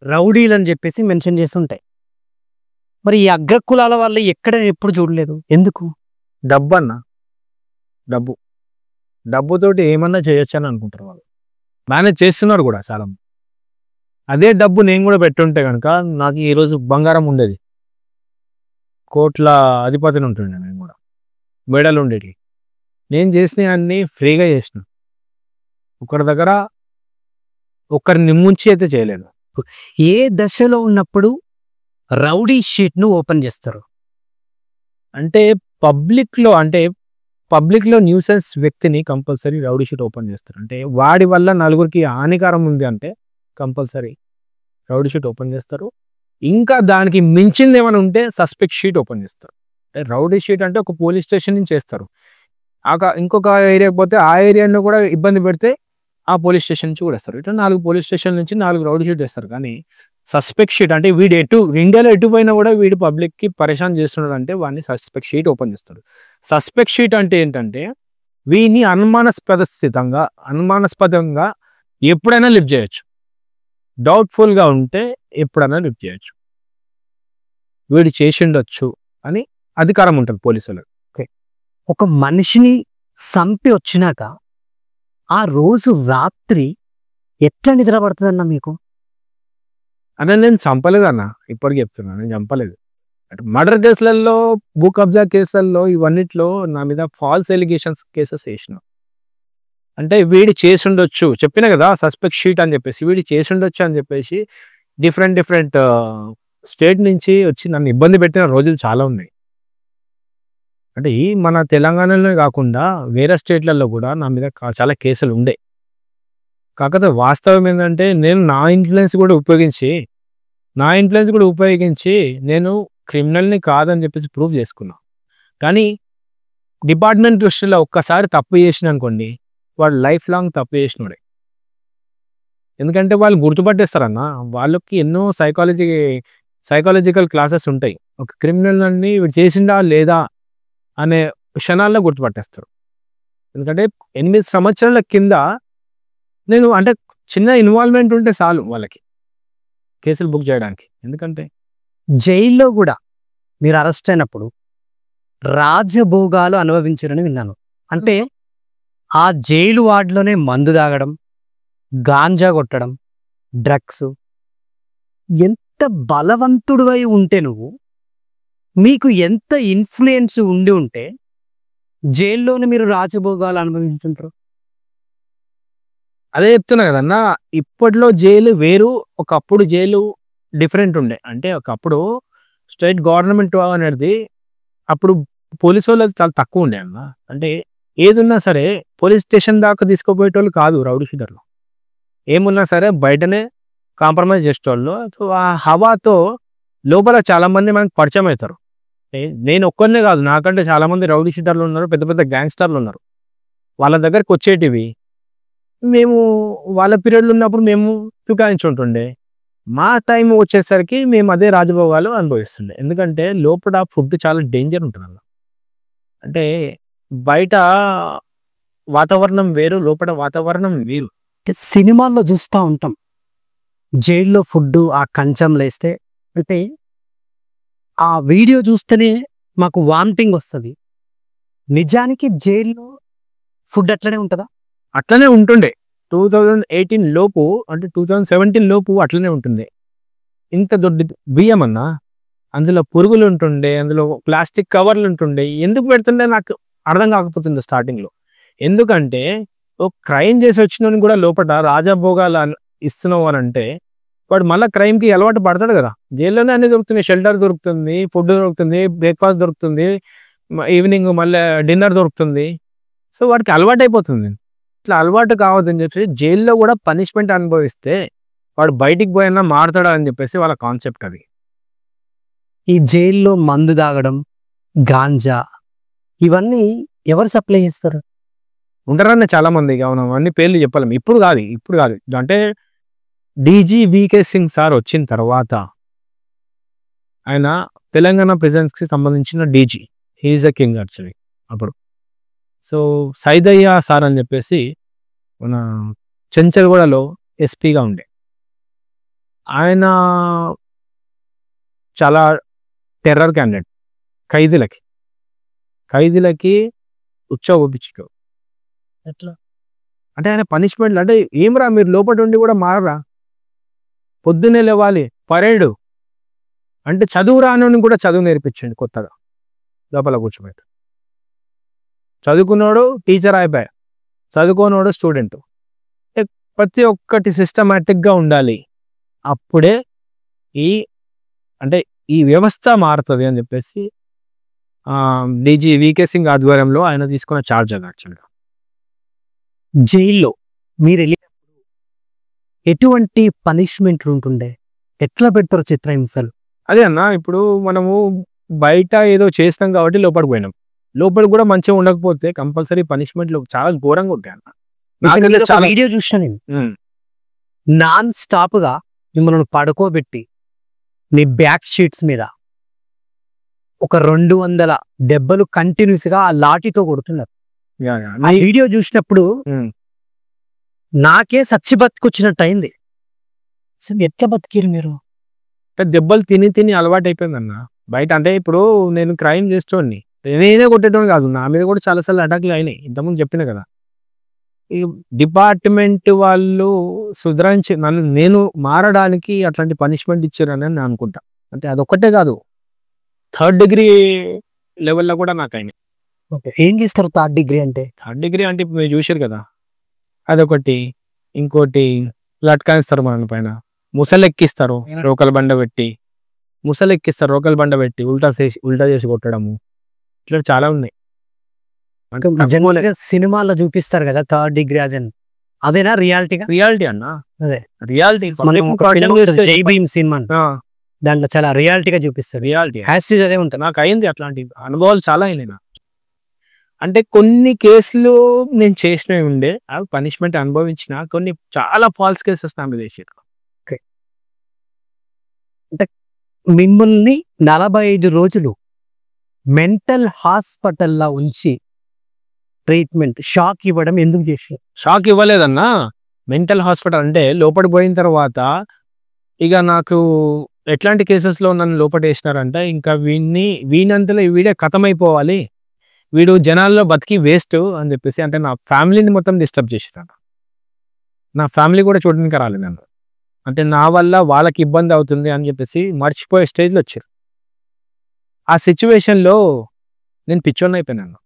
రౌడీలు అని చెప్పేసి మెన్షన్ చేసి ఉంటాయి. మరి ఈ అగ్రకులాల వాళ్ళు ఎక్కడ ఎప్పుడు చూడలేదు, ఎందుకు? డబ్బు అన్న, డబ్బుతోటి ఏమన్నా చేయొచ్చు అని అనుకుంటారు వాళ్ళు. మేనేజ్ చేస్తున్నారు కూడా చాలా. అదే డబ్బు నేను కూడా పెట్టుంటే కనుక నాకు ఈరోజు బంగారం ఉండేది, కోట్ల అధిపతిని ఉంటుండే, నేను కూడా మెడలు ఉండేవి. నేను చేసినవి అన్నీ ఫ్రీగా చేసిన, ఒకరి దగ్గర ఒకరిని ముంచి అయితే చేయలేదు. ఏ దశలో ఉన్నప్పుడు రౌడీ షీట్ను ఓపెన్ చేస్తారు? అంటే పబ్లిక్లో న్యూసెన్స్ వ్యక్తిని కంపల్సరీ రౌడీ షీట్ ఓపెన్ చేస్తారు. అంటే వాడి వల్ల నలుగురికి హానికరం ఉంది అంటే కంపల్సరీ రౌడీ షీట్ ఓపెన్ చేస్తారు. ఇంకా దానికి మించింది ఏమైనా ఉంటే సస్పెక్ట్ షీట్ ఓపెన్ చేస్తారు. అంటే రౌడీ షీట్ అంటే ఒక పోలీస్ స్టేషన్ నుంచి చేస్తారు, ఇంకొక ఏరియాకి పోతే ఆ ఏరియాను కూడా ఇబ్బంది పెడితే ఆ పోలీస్ స్టేషన్ నుంచి కూడా వేస్తారు. ఇట్లా 4 పోలీస్ స్టేషన్ నుంచి 4 రౌడీ షీట్ వేస్తారు. కానీ సస్పెక్ట్ షీట్ అంటే వీడు ఇండియాలో ఎటు పోయినా కూడా వీడు పబ్లిక్కి పరేషాన్ చేస్తున్నాడు అంటే వాడిని సస్పెక్ట్ షీట్ ఓపెన్ చేస్తాడు. సస్పెక్ట్ షీట్ అంటే ఏంటంటే వీడిని అనుమానాస్పదంగా ఎప్పుడైనా లిఫ్ట్ చేయొచ్చు, డౌట్ఫుల్గా ఉంటే ఎప్పుడైనా లిఫ్ట్ చేయొచ్చు, వీడు చేసిండొచ్చు అని అధికారం ఉంటుంది పోలీసులకు. ఒక మనిషిని చంపి వచ్చినాక ఆ రోజు రాత్రి ఎట్లా నిద్ర పడుతుందన్న మీకు? అన్న నేను చంపలేదు అన్న, ఇప్పటికి చెప్తున్నాను, నేను చంపలేదు. అంటే మర్డర్ కేసులలో, భూ కబ్జా కేసులలో, ఇవన్నిట్లో నా మీద ఫాల్స్ ఎలిగేషన్స్ కేసెస్ వేసిన. అంటే వీడి చేసుండొచ్చు చెప్పినా కదా సస్పెక్ట్ షీట్ అని చెప్పేసి, వీడి చేసుండొచ్చు అని చెప్పేసి డిఫరెంట్ స్టేట్ నుంచి వచ్చి నన్ను ఇబ్బంది పెట్టిన రోజులు చాలా ఉన్నాయి. అంటే ఈ మన తెలంగాణలోనే కాకుండా వేరే స్టేట్లలో కూడా నా మీద చాలా కేసులు ఉండే. కాకపోతే వాస్తవం ఏంటంటే నేను నా ఇన్ఫ్లుయెన్స్ కూడా ఉపయోగించి నేను క్రిమినల్ని కాదని చెప్పేసి ప్రూవ్ చేసుకున్నా. కానీ డిపార్ట్మెంట్ దృష్టిలో ఒక్కసారి తప్పు చేసిన అనుకోండి, వాడు లైఫ్ లాంగ్ తప్పు చేసినోడే. ఎందుకంటే వాళ్ళు గుర్తుపట్టేస్తారన్న, వాళ్ళకి ఎన్నో సైకాలజికల్ క్లాసెస్ ఉంటాయి. ఒక క్రిమినల్ అన్ని వీడు చేసిండా లేదా అనే క్షణాల్లో గుర్తుపట్టేస్తారు. ఎందుకంటే 8 సంవత్సరాల కింద నేను అంటే చిన్న ఇన్వాల్వ్మెంట్ ఉంటే చాలు వాళ్ళకి కేసులు బుక్ చేయడానికి. ఎందుకంటే జైల్లో కూడా మీరు అరెస్ట్ అయినప్పుడు రాజభోగాలు అనుభవించారని విన్నాను. అంటే ఆ జైలు వార్డులోనే మందు తాగడం, గాంజా కొట్టడం, డ్రగ్స్. ఎంత బలవంతుడివై ఉంటే నువ్వు, మీకు ఎంత ఇన్ఫ్లుయెన్స్ ఉంటే జైల్లోనే మీరు రాజభోగాలు అనుభవించుంటారు. అదే చెప్తున్నా కదన్నా, ఇప్పట్లో జైలు వేరు, ఒకప్పుడు జైలు డిఫరెంట్ ఉండే. అంటే ఒకప్పుడు స్టేట్ గవర్నమెంట్ అనేది అప్పుడు పోలీసు వాళ్ళు చాలా తక్కువ ఉండే అన్న. అంటే ఏదున్నా సరే పోలీస్ స్టేషన్ దాకా తీసుకుపోయేటోళ్ళు కాదు రౌడీ షీటర్లు. ఏమున్నా సరే బయటనే కాంప్రమైజ్ చేసేటోళ్ళు. సో ఆ హవాతో లోపల చాలా మంది మనకు పరిచయం అవుతారు. నేను ఒక్కరినే కాదు, నాకంటే చాలా మంది రౌడీ షీటర్లు ఉన్నారు, పెద్ద పెద్ద గ్యాంగ్స్టర్లు ఉన్నారు. వాళ్ళ దగ్గరికి వచ్చేటివి మేము వాళ్ళ పీరియడ్లో ఉన్నప్పుడు మేము తుకాయించుంటుండే. మా టైం వచ్చేసరికి మేము అదే రాజభోగాలు అనుభవిస్తుండే. ఎందుకంటే లోపల ఫుడ్ చాలా డేంజర్ ఉంటుంది అన్న. అంటే బయట వాతావరణం వేరు, లోపల వాతావరణం వేరు. సినిమాల్లో చూస్తూ ఉంటాం జైల్లో ఫుడ్ ఆ కంచం లేస్తే, అంటే ఆ వీడియో చూస్తేనే మాకు వామిటింగ్ వస్తుంది. నిజానికి జైల్లో ఫుడ్ అట్లనే ఉంటుందా? అట్లనే ఉంటుండే 2018 లోపు, అంటే 2017 లోపు అట్లనే ఉంటుంది. ఇంత దొడ్డి బియ్యం అన్నా, అందులో పురుగులు ఉంటుండే, అందులో ప్లాస్టిక్ కవర్లు ఉంటుండే. ఎందుకు పెడుతుండే నాకు అర్థం కాకపోతుంది స్టార్టింగ్లో. ఎందుకంటే ఒక క్రైమ్ చేసి వచ్చిన కూడా లోపల రాజభోగాలు ఇస్తున్నావు అని అంటే వాడు మళ్ళీ క్రైమ్కి అలవాటు పడతాడు కదా. జైల్లోనే అన్ని దొరుకుతున్నాయి, షెల్టర్ దొరుకుతుంది, ఫుడ్ దొరుకుతుంది, బ్రేక్ఫాస్ట్ దొరుకుతుంది, ఈవినింగ్ మళ్ళీ డిన్నర్ దొరుకుతుంది. సో వాడికి అలవాటు అయిపోతుంది. ఇట్లా అలవాటు కావద్దని చెప్పేసి జైల్లో కూడా పనిష్మెంట్ అనుభవిస్తే వాడు బయటికి పోయినా మారుతాడా అని చెప్పేసి వాళ్ళ కాన్సెప్ట్ అది. ఈ జైల్లో మందు తాగడం, గాంజా, ఇవన్నీ ఎవరు సప్లై చేస్తారు? ఉంటారన్న చాలా మంది. అవును, అన్ని పేర్లు చెప్పలేము. ఇప్పుడు కాదు అంటే డీజీ వీకే సింగ్ సార్ వచ్చిన తర్వాత, ఆయన తెలంగాణ ప్రెసిడెన్స్కి సంబంధించిన DG, he is a king actually అప్పుడు. సో సైదయ్య సార్ అని చెప్పేసి మన చెంచల్గూడలో ఎస్పీగా ఉండే ఆయన చాలా టెర్రర్ క్యాండిడేట్. ఖైదీలకి ఉచ్చోపించు. ఎట్లా అంటే ఆయన పనిష్మెంట్లు అంటే ఏమరా మీరు లోపల ఉండి కూడా మారరా, పొద్దున్నే లేవాలి, పరేడు అంటే చదువు రానోని కూడా చదువు నేర్పించండి కొత్తగా లోపల కూర్చోబెట్టి. చదువుకున్నాడు టీచర్ అయిపోయా, చదువుకోనోడు స్టూడెంట్. ప్రతి ఒక్కటి సిస్టమేటిక్గా ఉండాలి. అప్పుడే ఈ వ్యవస్థ మారుతుంది అని చెప్పేసి డీజీ వీకే సింగ్ ఆధ్వర్యంలో ఆయన తీసుకున్న ఛార్జ్ అది. యాక్చువల్గా జైల్లో మీరు వెళ్ళినప్పుడు ఎటువంటి పనిష్మెంట్లు ఉంటుండే, ఎట్లా పెడతారు చిత్రహింసలు? అదే అన్న, ఇప్పుడు మనము బయట ఏదో చేస్తాం కాబట్టి లోపలికి పోయినాం. లోపల కూడా మంచిగా ఉండకపోతే కంపల్సరీ పనిష్మెంట్లు చాలా ఘోరంగా ఉంటాయి అన్న. నాకైతే చాలా వీడియో చూసిన నేను నాన్ స్టాప్ గా మిమ్మల్ని పడుకోబెట్టి మీ బ్యాక్ షీట్స్ మీద ఒక 200 దెబ్బలు కంటిన్యూస్ గా ఆ లాఠీతో కొడుతున్నారు. ఆ వీడియో చూసినప్పుడు నాకే సచ్చి బతికొచ్చినట్టు అయింది. అసలు ఎట్లా బతికిరు మీరు? దెబ్బలు తిని అలవాటు అయిపోయింది అన్న బయట. అంటే ఇప్పుడు నేను క్రైమ్ చేసేటోడిని, నేనే కొట్టేటోని కాదు, నా మీద కూడా చాలాసార్లు అటాక్లు అయినాయి. ఇంతకుముందు చెప్పిన కదా. ఈ డిపార్ట్మెంట్ వాళ్ళు సుధరించి నేను మారడానికి అట్లాంటి పనిష్మెంట్ ఇచ్చారని నేను అనుకుంటా. అంటే అదొక్కటే కాదు, 3rd డిగ్రీ లెవెల్లో కూడా నాకు అయినాయి. ఏం చేస్తారు 3rd డిగ్రీ అంటే? 3rd డిగ్రీ అంటే ఇప్పుడు మీరు చూసారు కదా, అదొకటి. ఇంకోటి లట్కాయిస్తారు మన పైన, ముసలెక్కిస్తారు రోకల బండ పెట్టి, ఉల్టా చేసి కొట్టడము, ఇట్లా చాలా ఉన్నాయి. సినిమాలో చూపిస్తారు కదా 3rd డిగ్రీ, అదేనా రియాలిటీ అన్న? అదే రియాలిటీ. జై భీమ్ సినిమా దాంట్లో చాలా రియాలిటీగా చూపిస్తారు. హ్యాస్టీజ్ అదే ఉంటుంది. నాకు అయింది అట్లాంటి అనుభవాలు చాలా అయినాయి నాకు. అంటే కొన్ని కేసులు నేను చేసినవి ఉండే, అవి పనిష్మెంట్ అనుభవించిన. కొన్ని చాలా ఫాల్స్ కేసెస్ నా మీద వేసారు. అంటే మిమ్మల్ని 45 రోజులు మెంటల్ హాస్పిటల్లో ఉంచి ట్రీట్మెంట్, షాక్ ఇవ్వడం ఎందుకు చేశారు? షాక్ ఇవ్వలేదన్నా. మెంటల్ హాస్పిటల్ అంటే లోపలికి పోయిన తర్వాత ఇక నాకు ఎట్లాంటి కేసెస్లో నన్ను లోపల వేసినారంటే, ఇంకా వీనంతలో వీడే ఖతమైపోవాలి, వీడు జనాల్లో బతికి వేస్ట్ అని చెప్పేసి, అంటే నా ఫ్యామిలీని మొత్తం డిస్టర్బ్ చేసేసాను. నా ఫ్యామిలీ కూడా చూడడానికి రాలేదు నన్ను. అంటే నా వల్ల వాళ్ళకి ఇబ్బంది అవుతుంది అని చెప్పేసి మర్చిపోయే స్టేజ్లో వచ్చారు. ఆ సిచ్యువేషన్లో నేను పిచ్చోన్ని అయిపోయినాను.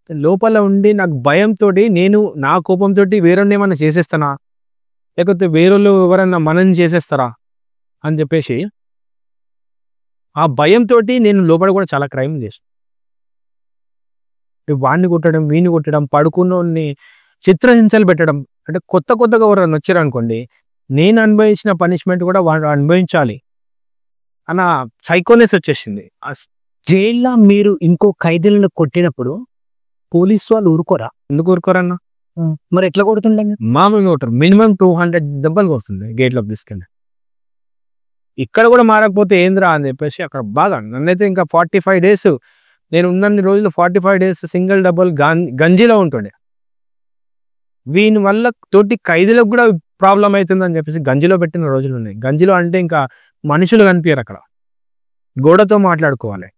లోపల ఉండి నాకు భయంతో, నేను నా కోపంతో వేరేని ఏమన్నా చేసేస్తానా, లేకపోతే వేరేళ్ళు ఎవరన్నా మనని చేసేస్తారా అని చెప్పేసి ఆ భయంతో నేను లోపల కూడా చాలా క్రైమ్ చేశాను. వాడిని కొట్టడం, వీడిని కొట్టడం, పడుకున్నోడిని చిత్రహింసలు పెట్టడం. అంటే కొత్తగా ఎవరైనా వచ్చారనుకోండి, నేను అనుభవించిన పనిష్మెంట్ కూడా వాడు అనుభవించాలి అన్న సైకోనెస్ వచ్చేసింది. జైల్లో మీరు ఇంకో ఖైదీలను కొట్టినప్పుడు పోలీసు వాళ్ళు ఊరుకోరా? ఎందుకు ఊరుకోరన్నా? మరి ఎట్లా కొడుతుండే మీరు? మామూలుగా కొట్టరు. మినిమం 200 దెబ్బలు వస్తుంది గేట్లోకి తీసుకెళ్ళి. ఇక్కడ కూడా మారకపోతే ఏంద్రా అని చెప్పేసి అక్కడ బాగా నన్నైతే ఇంకా 45 days నేను ఉన్నన్ని రోజులు 45 days సింగిల్ డబుల్ గంజిలో ఉంటుండే. వీని వల్ల తోటి ఖైదీలకు కూడా ప్రాబ్లం అవుతుందని చెప్పేసి గంజిలో పెట్టిన రోజులు ఉన్నాయి. గంజిలో అంటే ఇంకా మనుషులు కనిపించారు అక్కడ. గోడతో మాట్లాడుకోవాలి,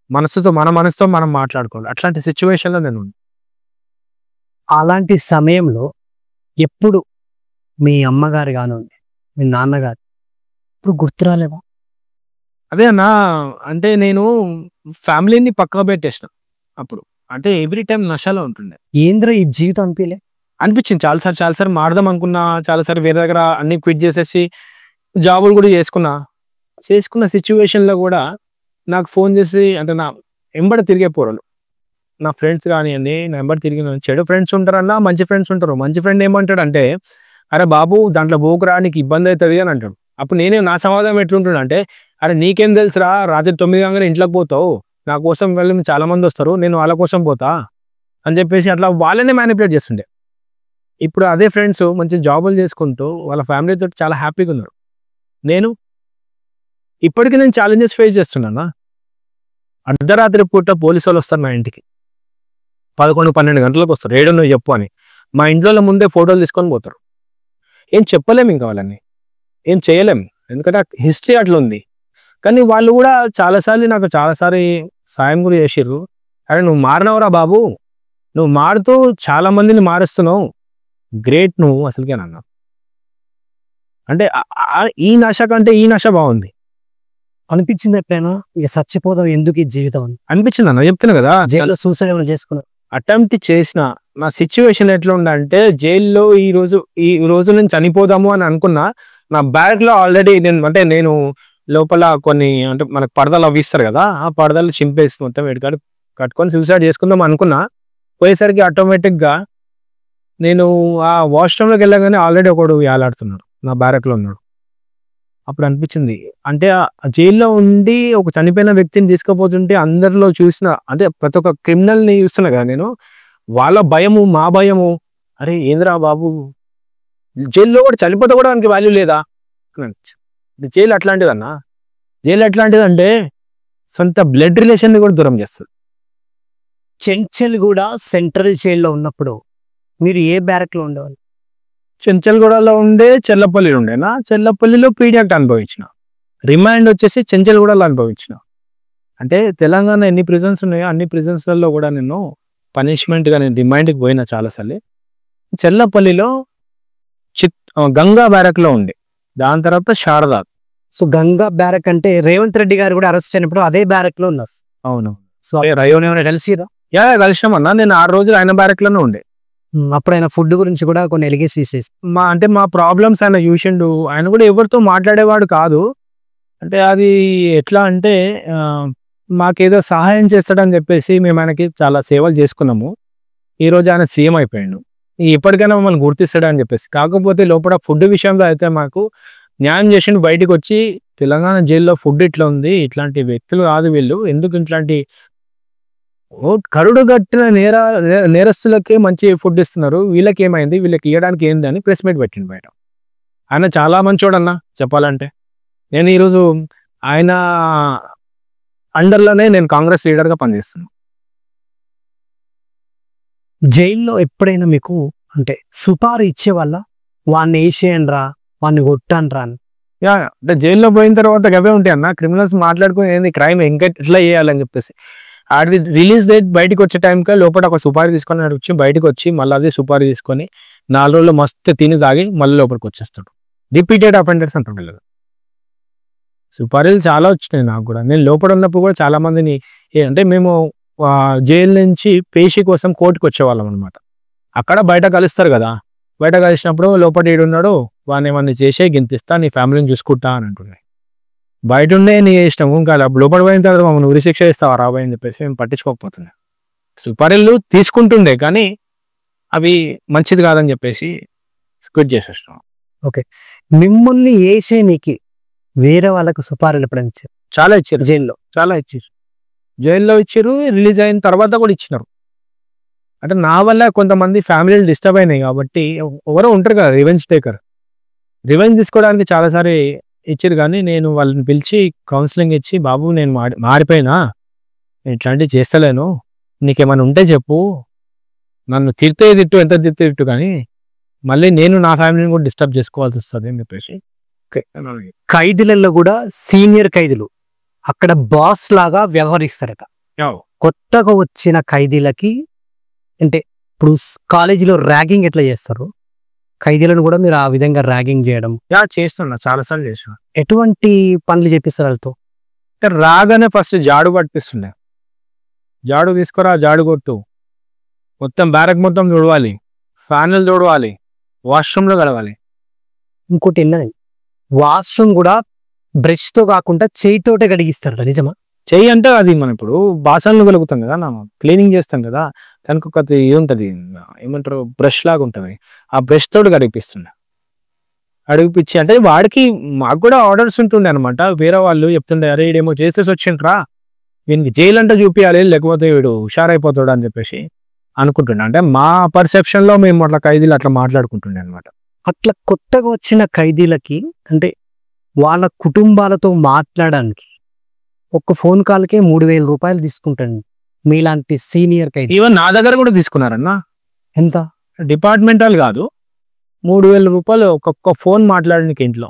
మన మనసుతో మనం మాట్లాడుకోవాలి. అట్లాంటి సిచ్యువేషన్లో నేను ఉన్నాను. అలాంటి సమయంలో ఎప్పుడు మీ అమ్మగారు కానివ్వండి, మీ నాన్నగారు ఇప్పుడు గుర్తురాలేదా? అదే అన్న, అంటే నేను ఫ్యామిలీని పక్కకు పెట్టేసిన అప్పుడు. అంటే ఎవ్రీ టైం నషాలో ఉంటుండే. ఏంద్ర ఈ జీవితం అనిపించలే? అనిపించింది చాలాసారి మారదాం అనుకున్నా, చాలాసారి వేరే దగ్గర అన్ని క్విట్ చేసేసి జాబులు కూడా చేసుకున్న సిచ్యువేషన్లో కూడా నాకు ఫోన్ చేసి, అంటే నా ఎంబడ తిరిగే పోరలు, నా ఫ్రెండ్స్ కానివ్వండి, నా ఎంబడ తిరిగిన చెడు ఫ్రెండ్స్ ఉంటారన్నా, మంచి ఫ్రెండ్స్ ఉంటారు. మంచి ఫ్రెండ్ ఏమంటాడు అంటే, అరే బాబు దాంట్లో పోకురా, నీకు ఇబ్బంది అవుతుంది అని అంటాడు. అప్పుడు నా సమాధానం ఎట్లుంటాడు అంటే, అరే నీకేం తెలుసురా, రాత్రి 9 గంటల ఇంట్లోకి పోతావు, నా కోసం వెళ్ళి చాలా మంది వస్తారు, నేను వాళ్ళ కోసం పోతా అని చెప్పేసి అట్లా వాళ్ళనే మ్యానిపులేట్ చేస్తుండే. ఇప్పుడు అదే ఫ్రెండ్స్ మంచి జాబులు చేసుకుంటూ వాళ్ళ ఫ్యామిలీతో చాలా హ్యాపీగా ఉన్నారు. ఇప్పటికీ నేను ఛాలెంజెస్ ఫేస్ చేస్తున్నానా. అర్ధరాత్రి పూట పోలీసు వాళ్ళు వస్తారు నా ఇంటికి, 11-12 గంటలకు వస్తారు. ఏడు నువ్వు చెప్పు అని మా ఇంట్లో ముందే ఫోటోలు తీసుకొని పోతారు. ఏం చెప్పలేము ఇంకా వాళ్ళని, ఏం చేయలేము, ఎందుకంటే హిస్టరీ అట్లా ఉంది. కానీ వాళ్ళు కూడా చాలాసార్లు నాకు సాయం కూడా చేసిర్రు. అరే నువ్వు మారినవరా బాబు, నువ్వు మారుతూ చాలా మందిని మారుస్తున్నావు, గ్రేట్ నువ్వు అసలుకేనన్నా. అంటే ఈ నశ కంటే ఈ నశ బాగుంది అనిపించింది ఎప్పుడైనా? ఇక చచ్చిపోదాం ఎందుకు ఈ జీవితం అని అనిపించింది అన్న. చెప్తున్నా కదా, జైల్లో సూసైడ్ ఏమైనా చేసుకున్నా? అటెంప్ట్ చేసిన నా సిచ్యువేషన్ ఎట్లా ఉందంటే, జైల్లో ఈ రోజు నేను చనిపోదాము అని అనుకున్నా. నా బ్యాగ్లో ఆల్రెడీ నేను లోపల కొన్ని అంటే మనకు పరదలు అవి ఇస్తారు కదా, ఆ పరదలు చింపేసి మొత్తం ఎడుకాడు కట్టుకొని సూసైడ్ చేసుకుందాం అనుకున్నా. పోయేసరికి ఆటోమేటిక్గా నేను ఆ వాష్రూమ్లోకి వెళ్ళగానే ఆల్రెడీ ఒకడు వేలాడుతున్నాడు, నా బ్యారక్లో ఉన్నాడు. అప్పుడు అనిపించింది, అంటే ఆ జైల్లో ఉండి ఒక చనిపోయిన వ్యక్తిని తీసుకుపోతుంటే అందరిలో చూసిన, అంటే ప్రతి ఒక్క క్రిమినల్ని చూస్తున్నా కదా నేను, వాళ్ళ భయము మా భయము, అరే ఏంద్రా బాబు జైల్లో కూడా చనిపోతే కూడా దానికి వాల్యూ లేదా? జైలు అట్లాంటిదన్నా. జైలు ఎట్లాంటిదంటే సొంత బ్లడ్ రిలేషన్ని కూడా దూరం చేస్తుంది. చెంచల్గూడ సెంట్రల్ జైల్లో ఉన్నప్పుడు మీరు ఏ బ్యారక్లో ఉండేవాళ్ళు? చెంచల్గూడలో ఉండే, చెల్లపల్లిలో ఉండేనా. చెల్లపల్లిలో పీడియాక్ట్ అనుభవించిన, రిమాండ్ వచ్చేసి చెంచల్గూడలో అనుభవించిన. అంటే తెలంగాణ ఎన్ని ప్రిజన్స్ ఉన్నాయో అన్ని ప్రిజన్స్లలో కూడా నేను పనిష్మెంట్గా నేను రిమాండ్కి పోయినా చాలాసార్లు. చెల్లపల్లిలో గంగా బ్యారక్లో ఉండే, దాని తర్వాత శారదా. సో గంగా బ్యారక్ అంటే రేవంత్ రెడ్డి గారు కూడా అరెస్ట్ అయినప్పుడు అదే బ్యారక్లో ఉన్నారు. అవును. సో రయోన్ ఏమైనా కలిసిరా? కలిసినామన్నా. నేను 6 రోజులు ఆయన బ్యారక్లోనే ఉండే. అప్పుడు ఆయన ఫుడ్ గురించి కూడా కొన్ని ఎలిగేషన్స్ చేసి మా ప్రాబ్లమ్స్ ఆయన చూసిండు. ఆయన కూడా ఎవరితో మాట్లాడేవాడు కాదు. అంటే అది ఎట్లా అంటే మాకేదో సహాయం చేస్తాడని చెప్పేసి మేము ఆయనకి చాలా సేవలు చేసుకున్నాము. ఈరోజు ఆయన సీఎం అయిపోయాడు, ఇప్పటికైనా మమ్మల్ని గుర్తిస్తాడని చెప్పేసి. కాకపోతే లోపల ఫుడ్ విషయంలో అయితే మాకు న్యాయం చేసిండు. బయటకు వచ్చి తెలంగాణ జైల్లో ఫుడ్ ఇట్లా ఉంది, ఇట్లాంటి వ్యక్తులు కాదు వీళ్ళు, ఎందుకు ఇట్లాంటి కరుడు కట్టిన నేరస్తులకే మంచి ఫుడ్ ఇస్తున్నారు, వీళ్ళకి ఏమైంది, వీళ్ళకి ఇవ్వడానికి ఏంది అని ప్రెస్ మీట్ పెట్టిండు బయట. ఆయన చాలా మంచోడన్నా చెప్పాలంటే. నేను ఈరోజు ఆయన అండర్లోనే నేను కాంగ్రెస్ లీడర్గా పనిచేస్తున్నాను. జైల్లో ఎప్పుడైనా మీకు అంటే సుపారీ ఇచ్చేవాళ్ళ, వాడిని వేసేయండి రా, వాడిని కొట్టాను రా అని? అంటే జైల్లో పోయిన తర్వాత అవే ఉంటాయి అన్న, క్రిమినల్స్ మాట్లాడుకుని ఏంది క్రైమ్ ఇంకా ఎట్లా చేయాలని చెప్పేసి. అది రిలీజ్ డేట్ బయటకు వచ్చే టైంకి లోపల ఒక సుపారీ తీసుకొని వచ్చి బయటకు వచ్చి మళ్ళీ అదే సుపారీ తీసుకొని 4 రోజులు మస్తు తిని తాగి మళ్ళీ లోపలికి వచ్చేస్తాడు. రిపీటెడ్ అఫెండర్స్ అంటారు వీళ్ళు. సుపారీలు చాలా వచ్చినాయి నాకు కూడా. నేను లోపల ఉన్నప్పుడు కూడా చాలా మందిని అంటే మేము జైలు నుంచి పేషీ కోసం కోర్టుకు వచ్చేవాళ్ళం అనమాట. అక్కడ బయట కలుస్తారు కదా, బయట కలిసినప్పుడు లోపల ఏడున్నాడు, వాడిని ఏమన్నా చేసే గింతిస్తా, నీ ఫ్యామిలీని చూసుకుంటా అని అంటున్నాయి. బయట ఉండే నీ ఇష్టం, ఇంకా లోపల పోయిన తర్వాత మమ్మల్ని ఉరి శిక్ష ఇస్తావా రాబోయే అని చెప్పేసి మేము పట్టించుకోకపోతున్నాం. సుపారీలు తీసుకుంటుండే కానీ అవి మంచిది కాదని చెప్పేసి క్విట్ చేసేస్తాం. ఓకే, మిమ్మల్ని ఏసేనికి వేరే వాళ్ళకు సుపారీలు ఎప్పుడైనా ఇచ్చారు చాలా ఇచ్చారు, జైల్లో? చాలా ఇచ్చారు. జైల్లో ఇచ్చారు, రిలీజ్ అయిన తర్వాత కూడా ఇచ్చినారు. అంటే నా వల్ల కొంతమంది ఫ్యామిలీలు డిస్టర్బ్ అయినాయి కాబట్టి ఎవరో ఉంటారు కదా రివెంజ్ టేకర్, రివెంజ్ తీసుకోవడానికి చాలాసారి ఇచ్చారు. కానీ నేను వాళ్ళని పిలిచి కౌన్సిలింగ్ ఇచ్చి, బాబు నేను మారిపోయినా, నేను ఇట్లాంటివి చేస్తలేను, నీకేమైనా ఉంటే చెప్పు, నన్ను తిడితే తిట్టు, ఎంత తిడితే తిట్టు, కానీ మళ్ళీ నేను నా ఫ్యామిలీని కూడా డిస్టర్బ్ చేసుకోవాల్సి వస్తుంది అని చెప్పేసి. ఖైదీలలో కూడా సీనియర్ ఖైదీలు అక్కడ బాస్ లాగా వ్యవహరిస్తారట. కొత్తగా వచ్చిన ఖైదీలకి అంటే ఇప్పుడు కాలేజీలో ర్యాగింగ్ ఎట్లా చేస్తారు, ఖైదీలను కూడా మీరు ఆ విధంగా ర్యాగింగ్ చేయడం? చేస్తున్నా, చాలాసార్లు చేస్తున్నా. ఎటువంటి పనులు చేపిస్తారు వాళ్ళతో? అంటే రాగానే ఫస్ట్ జాడు పట్టిస్తుండే, జాడు తీసుకురా, జాడు కొట్టు, మొత్తం బ్యారక్ మొత్తం తుడవాలి, ఫ్యాన్లు తుడవాలి, వాష్రూమ్లో కడగాలి. ఇంకోటి ఏంటంటే వాష్రూమ్ కూడా బ్రష్ తో కాకుండా చేయితోటే కడిగిస్తారు, నిజమా? చెయ్యి అంటే అది మనం ఇప్పుడు బాసనలు కలుగుతాం కదా, క్లీనింగ్ చేస్తాం కదా, దానికి ఒక ఇది ఉంటుంది, ఏమంటారు, బ్రష్ లాగా ఉంటుంది, ఆ బ్రష్ తోటి కడిగిపిస్తుండే. అడిగిపించి అంటే వాడికి, మాకు కూడా ఆర్డర్స్ ఉంటుండే అనమాట. వేరే వాళ్ళు చెప్తుండే, అరే వీడేమో చేసేసి వచ్చిండ్రా, వీనికి జైలు అంటే చూపించాలి, లేకపోతే వీడు హుషారైపోతాడు అని చెప్పేసి అనుకుంటుండే. అంటే మా పర్సెప్షన్లో మేము అట్లా ఖైదీలు అట్లా మాట్లాడుకుంటుండే అనమాట. అట్లా కొత్తగా వచ్చిన ఖైదీలకి అంటే వాళ్ళ కుటుంబాలతో మాట్లాడడానికి ఒక్క ఫోన్ కాల్కే 3,000 రూపాయలు తీసుకుంటాను మీలాంటి సీనియర్ ఖైదీ. ఈవెన్ నా దగ్గర కూడా తీసుకున్నారన్న. ఎంత? డిపార్ట్మెంటల్ కాదు, 3,000 రూపాయలు ఒక్కొక్క ఫోన్ మాట్లాడడానికి ఇంట్లో.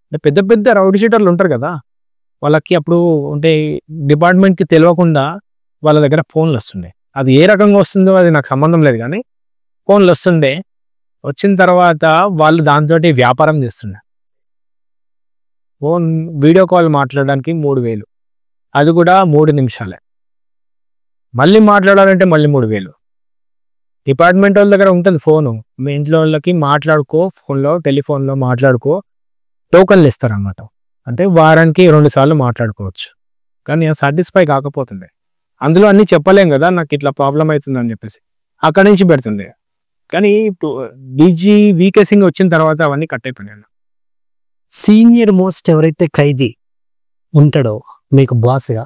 అంటే పెద్ద పెద్ద రౌడీ షీటర్లు ఉంటారు కదా, వాళ్ళకి అప్పుడు అంటే డిపార్ట్మెంట్కి తెలియకుండా వాళ్ళ దగ్గర ఫోన్లు వస్తుండే. అది ఏ రకంగా వస్తుందో అది నాకు సంబంధం లేదు, కానీ ఫోన్లు వస్తుండే. వచ్చిన తర్వాత వాళ్ళు దాంతో వ్యాపారం చేస్తుండే. ఫోన్ వీడియో కాల్ మాట్లాడడానికి 3,000, అది కూడా 3 నిమిషాలే. మళ్ళీ మాట్లాడాలంటే మళ్ళీ 3,000. డిపార్ట్మెంట్ వాళ్ళ దగ్గర ఉంటుంది ఫోను, మీ ఇంట్లో వాళ్ళకి మాట్లాడుకో, ఫోన్లో టెలిఫోన్లో మాట్లాడుకో, టోకన్లు ఇస్తారన్నమాట. అంటే వారానికి 2 సార్లు మాట్లాడుకోవచ్చు. కానీ సాటిస్ఫై కాకపోతుండే, అందులో అన్నీ చెప్పలేం కదా, నాకు ఇట్లా ప్రాబ్లం అవుతుంది అని చెప్పేసి అక్కడి నుంచి పెడుతుంది. కానీ ఇప్పుడు డీజీ వీకే సింగ్ వచ్చిన తర్వాత అవన్నీ కట్ అయిపోయాను. సీనియర్ మోస్ట్ ఎవరైతే ఖైదీ ఉంటాడో మీకు బాస్గా,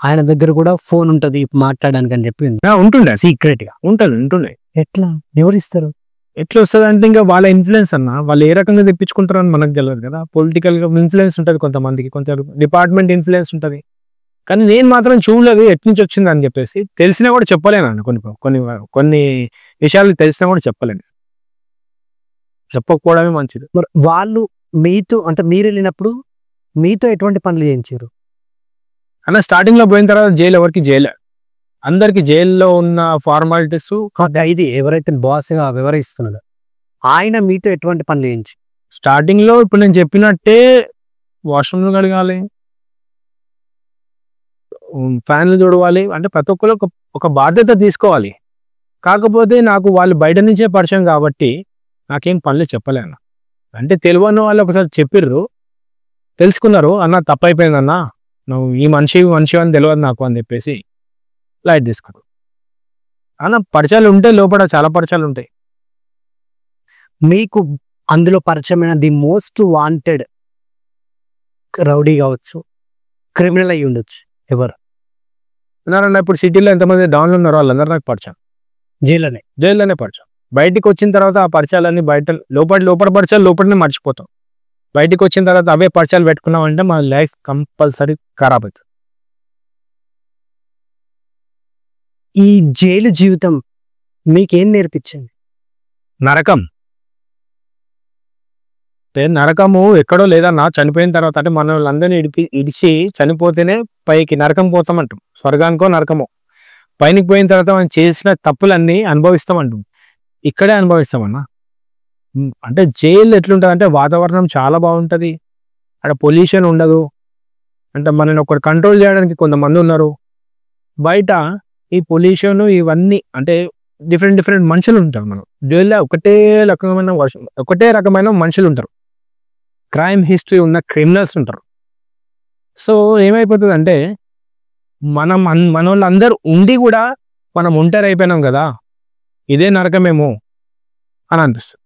ఆయన దగ్గర కూడా ఫోన్ ఉంటుంది మాట్లాడడానికి అని చెప్పి ఉంటుండే, సీక్రెట్ గా ఉంటుండే. ఎట్లా ఎవరిస్తారు? ఎట్లా వస్తుంది అంటే ఇంకా వాళ్ళ ఇన్ఫ్లుయెన్స్ అన్న, వాళ్ళు ఏ రకంగా తెప్పించుకుంటారో అని మనకు తెలియదు కదా. పొలిటికల్ ఇన్ఫ్లుయెన్స్ ఉంటుంది కొంతమందికి, కొంత డిపార్ట్మెంట్ ఇన్ఫ్లుయెన్స్ ఉంటుంది. కానీ నేను మాత్రం చూడలేదు ఎట్నుంచి నుంచి వచ్చింది అని చెప్పేసి. తెలిసినా కూడా చెప్పలేను, కొన్ని విషయాలు తెలిసినా కూడా చెప్పలేను, చెప్పకపోవడమే మంచిది. మరి వాళ్ళు మీతో అంటే మీరు వెళ్ళినప్పుడు మీతో ఎటువంటి పనులు చేయించారు అన్న? స్టార్టింగ్ లో పోయిన తర్వాత జైలు ఎవరికి జైలు, అందరికి జైల్లో ఉన్న ఫార్మాలిటీస్. ఇది ఎవరైతే బాస్గా వివరిస్తున్నాడో ఆయన మీతో ఎటువంటి పనులు చేయించి? స్టార్టింగ్ లో ఇప్పుడు నేను చెప్పినట్టే వాష్రూమ్లు కడగాలి, ఫ్యాన్లు చూడవాలి, అంటే ప్రతి ఒక్కరు ఒక బాధ్యత తీసుకోవాలి. కాకపోతే నాకు వాళ్ళు బయట నుంచే పరిచయం కాబట్టి నాకేం పనులు చెప్పలేను. అంటే తెలియని వాళ్ళు ఒకసారి చెప్పిర్రు, తెలుసుకున్నారు, అన్న తప్పైపోయిందన్నా, నువ్వు ఈ మనిషి అని తెలియదు నాకు అని చెప్పేసి లైట్ తీసుకున్నాను. అన్న పరిచయాలు ఉంటాయి లోపల, చాలా పరిచయాలు ఉంటాయి. మీకు అందులో పరిచయమైన ది మోస్ట్ వాంటెడ్ రౌడీ కావచ్చు, క్రిమినల్ అయ్యి ఉండొచ్చు, ఎవరు ఉన్నారన్న? ఇప్పుడు సిటీలో ఎంతమంది డౌన్లు ఉన్నారో వాళ్ళందరూ నాకు పరిచయం, జైల్లోనే పరిచయం. బయటికి వచ్చిన తర్వాత ఆ పరిచయాలన్నీ లోపల పరిచయాలు లోపలనే మర్చిపోతాం. బయటికి వచ్చిన తర్వాత అవే పరిచయాలు పెట్టుకున్నామంటే మన లైఫ్ కంపల్సరీ ఖరాబ్ అవుతుంది. ఈ జైలు జీవితం మీకేం నేర్పించింది? నరకం నరకము ఎక్కడో లేదన్నా, చనిపోయిన తర్వాత. అంటే మన వాళ్ళందరినీ ఇడిచి చనిపోతేనే పైకి నరకం పోతామంటాం, స్వర్గానికో నరకమో. పైనకి పోయిన తర్వాత మనం చేసిన తప్పులన్నీ అనుభవిస్తామంటాం, ఇక్కడే అనుభవిస్తామన్నా. అంటే జైలు ఎట్లుంటుంది అంటే వాతావరణం చాలా బాగుంటుంది, అక్కడ పొల్యూషన్ ఉండదు, అంటే మనని ఒకటి కంట్రోల్ చేయడానికి కొంతమంది ఉన్నారు. బయట ఈ పొల్యూషన్ ఇవన్నీ అంటే డిఫరెంట్ మనుషులు ఉంటారు. మనం జైల్లో ఒకటే రకమైన మనుషులు ఉంటారు, క్రైమ్ హిస్టరీ ఉన్న క్రిమినల్స్ ఉంటారు. సో ఏమైపోతుంది అంటే మన వాళ్ళందరూ ఉండి కూడా మనం ఒంటరి అయిపోయినాం కదా, ఇదే నరకమేమో అని అనిపిస్తుంది.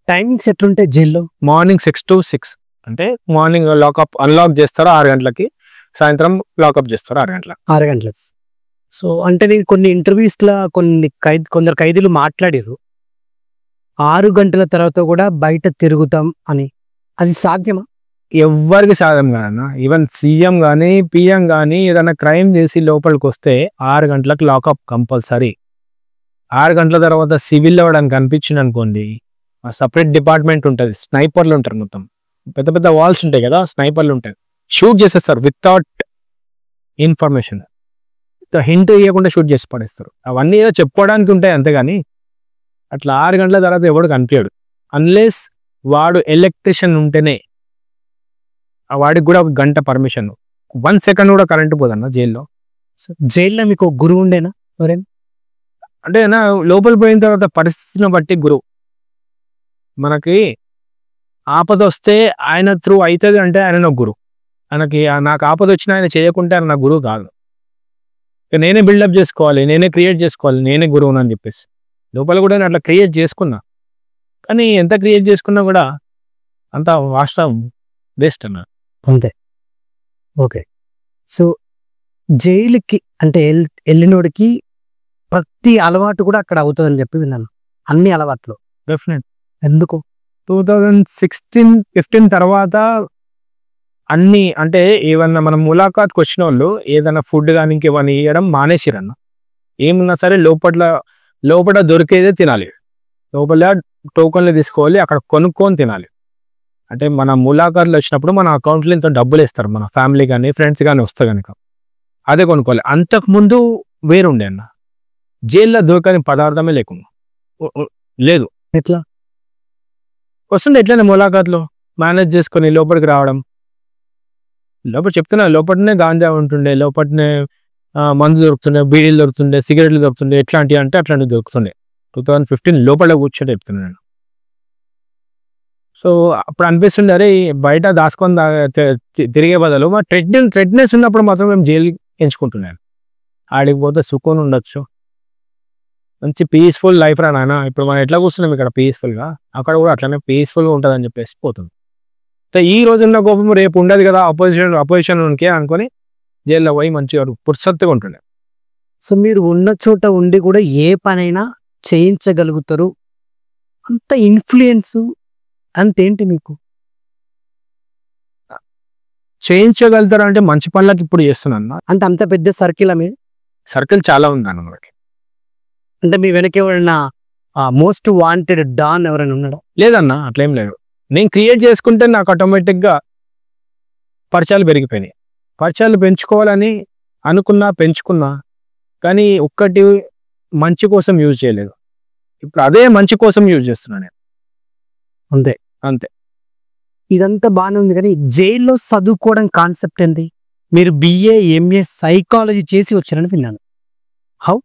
టైమింగ్స్ ఎట్లుంటాయి జైల్లో? మార్నింగ్ 6 to 6 అంటే మార్నింగ్ అన్లాక్ చేస్తారు 6 గంటలకి, సాయంత్రం లాకప్ చేస్తారు 6 గంటలకు. 6 గంటలకు. సో అంటే నేను కొన్ని ఇంటర్వ్యూస్లో కొందరు ఖైదీలు మాట్లాడారు 6 గంటల తర్వాత కూడా బయట తిరుగుతాం అని. అది సాధ్యమా? ఎవ్వరికి సాధ్యం కాదన్న. ఈవెన్ సీఎం కానీ పిఎం కానీ ఏదైనా క్రైమ్ చేసి లోపలికి వస్తే 6 గంటలకు లాకప్ కంపల్సరీ. 6 గంటల తర్వాత సివిల్ అవ్వడానికి అనిపించింది అనుకోండి, సపరేట్ డిపార్ట్మెంట్ ఉంటుంది, స్నైపర్లు ఉంటారు, మొత్తం పెద్ద పెద్ద వాల్స్ ఉంటాయి కదా, స్నైపర్లు ఉంటాయి, షూట్ చేసేస్తారు వితౌట్ ఇన్ఫర్మేషన్, హింట్ ఇవ్వకుండా షూట్ చేసి పడేస్తారు. అవన్నీ ఏదో చెప్పుకోవడానికి ఉంటాయి అంతేగాని అట్లా 6 గంటల తర్వాత ఎవడు కనిపించాడు అన్లెస్ వాడు ఎలక్ట్రిషియన్ ఉంటేనే. వాడికి కూడా 1 గంట పర్మిషన్, 1 సెకండ్ కూడా కరెంటు పోదన్న జైల్లో. జైల్లో మీకు ఒక గురువు ఉండేనా ఎవరైనా? అంటే నా లోపల పోయిన తర్వాత పరిస్థితిని బట్టి గురువు. మనకి ఆపద వస్తే ఆయన త్రూ అవుతుంది అంటే ఆయన నాకు గురువు. ఆయనకి నాకు ఆపద వచ్చినా ఆయన చేయకుంటే ఆయన నా గురువు కాదు. నేనే బిల్డప్ చేసుకోవాలి, నేనే క్రియేట్ చేసుకోవాలి, నేనే గురువుని అని చెప్పేసి లోపల కూడా నేను అట్లా క్రియేట్ చేసుకున్నా. కానీ ఎంత క్రియేట్ చేసుకున్నా కూడా అంత వాస్తవం వేస్ట్ అన్న. అంతే. ఓకే. సో జైలుకి అంటే వెళ్ళినోడికి ప్రతి అలవాటు కూడా అక్కడ అవుతుందని చెప్పి విన్నాను, అన్ని అలవాట్లు. డెఫినెట్. ఎందుకు? 2016-15 తర్వాత అన్ని అంటే ఏమన్నా మనం ములాఖాత్కి వచ్చిన వాళ్ళు ఏదైనా ఫుడ్ కానీ ఇంకేమన్నా ఇవ్వడం మానేసిరన్న. ఏమున్నా సరే లోపల దొరికేదే తినాలి, లోపల టోకన్లు తీసుకోవాలి, అక్కడ కొనుక్కొని తినాలి. అంటే మన ములాఖాత్లు వచ్చినప్పుడు మన అకౌంట్లో ఇంత డబ్బులు ఇస్తారు, మన ఫ్యామిలీ కానీ ఫ్రెండ్స్ కానీ వస్తే కనుక అదే కొనుక్కోవాలి. అంతకుముందు వేరుండే అన్న, జైల్లో దొరకని పదార్థమే లేదు. ఎట్లా వస్తుండే ఎట్లనే ములాఖాత్లో మేనేజ్ చేసుకొని లోపలికి రావడం. లోపల చెప్తున్నా, లోపలనే గాంజా ఉంటుండే, లోపలనే మందు దొరుకుతుండే, బీడీలు దొరుకుతుండే, సిగరెట్లు దొరుకుతుండే, ఎట్లాంటివి అంటే అట్లాంటివి దొరుకుతుండే. 2015 లోపల కూర్చొని చెప్తున్నాను నేను. సో అప్పుడు అనిపిస్తుండే అరే బయట దాచుకొని తిరిగే బదులు మా ట్రెడ్నెస్ ఉన్నప్పుడు మాత్రం మేము జైలు ఎంచుకుంటున్నాను. ఆడికి పోతే సుఖం ఉండొచ్చు, మంచి పీస్ఫుల్ లైఫ్ రా నాయన. ఇప్పుడు మనం ఎట్లా కూర్చున్నాం ఇక్కడ పీస్ఫుల్గా, అక్కడ కూడా అట్లనే పీస్ఫుల్గా ఉంటుంది అని చెప్పేసి పోతుంది. ఈ రోజున్న కోపం రేపు ఉండదు కదా, అపోజిషన్కే అనుకొని జైల్లో పోయి మంచిగా పుర్సత్తుగా ఉంటుండే. సో మీరు ఉన్న చోట ఉండి కూడా ఏ పనైనా చేయించగలుగుతారు, అంత ఇన్ఫ్లుయెన్స్ అంతేంటి మీకు? చేయించగలుగుతారు అంటే మంచి పనులకు ఇప్పుడు చేస్తున్నాను. అంటే అంత పెద్ద సర్కిల్ మీరు? సర్కిల్ చాలా ఉంది అన్న మనకి. అంటే మీ వెనక ఎవరైనా మోస్ట్ వాంటెడ్ డాన్ ఎవరైనా ఉన్నాడా? లేదన్న, అట్లేం లేదు. నేను క్రియేట్ చేసుకుంటే నాకు ఆటోమేటిక్గా పరిచయాలు పెరిగిపోయినాయి. పరిచయాలు పెంచుకోవాలని పెంచుకున్నా, కానీ ఒక్కటి మంచి కోసం యూజ్ చేయలేదు. ఇప్పుడు అదే మంచి కోసం యూజ్ చేస్తున్నాను నేను. అంతే. ఇదంతా బాగానే ఉంది, కానీ జైల్లో చదువుకోవడం కాన్సెప్ట్ ఏంటి? మీరు BA MA సైకాలజీ చేసి వచ్చారని విన్నాను. హౌ?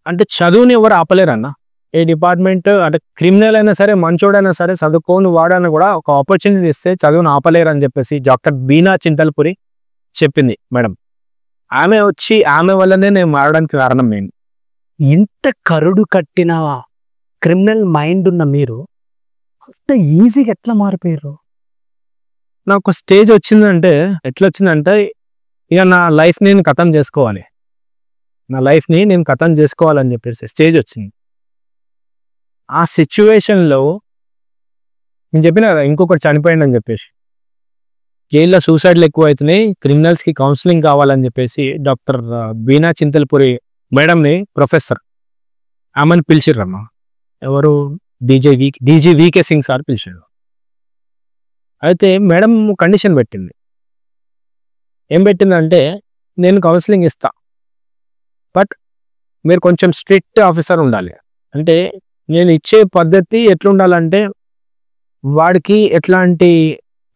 అంటే చదువుని ఎవరు ఆపలేరన్న. ఏ డిపార్ట్మెంట్ అంటే క్రిమినల్ అయినా సరే మంచోడైనా సరే చదువుకోని వాడని కూడా ఒక ఆపర్చునిటీ ఇస్తే చదువును ఆపలేరు అని చెప్పేసి డాక్టర్ బీనా చింతల్పురి చెప్పింది మేడం. ఆమె వల్లనే నేను మారడానికి కారణం నేను. ఇంత కరుడు కట్టిన క్రిమినల్ మైండ్ ఉన్న మీరు అంత ఈజీగా ఎట్లా మారిపోయారు? నాకు స్టేజ్ వచ్చిందంటే ఎట్లా వచ్చిందంటే ఇక నా లైఫ్ నేను ఖతం చేసుకోవాలి, అని చెప్పేసి స్టేజ్ వచ్చింది. ఆ సిచ్యువేషన్లో నేను చెప్పిన కదా ఇంకొకటి చనిపోయింది అని చెప్పేసి, జైల్లో సూసైడ్లు ఎక్కువ అవుతున్నాయి, క్రిమినల్స్కి కౌన్సిలింగ్ కావాలని చెప్పేసి డాక్టర్ బీనా చింతల్పురి మేడంని, ప్రొఫెసర్ ఆమెను పిలిచిర్రమ్మా. ఎవరు? డీజీ VK సింగ్ సార్ పిలిచారు. అయితే మేడం కండిషన్ పెట్టింది. ఏం పెట్టిందంటే నేను కౌన్సిలింగ్ ఇస్తా, బట్ మీరు కొంచెం స్ట్రిక్ట్ ఆఫీసర్ ఉండాలి. అంటే నేను ఇచ్చే పద్ధతి ఎట్లుండాలంటే వాడికి ఎట్లాంటి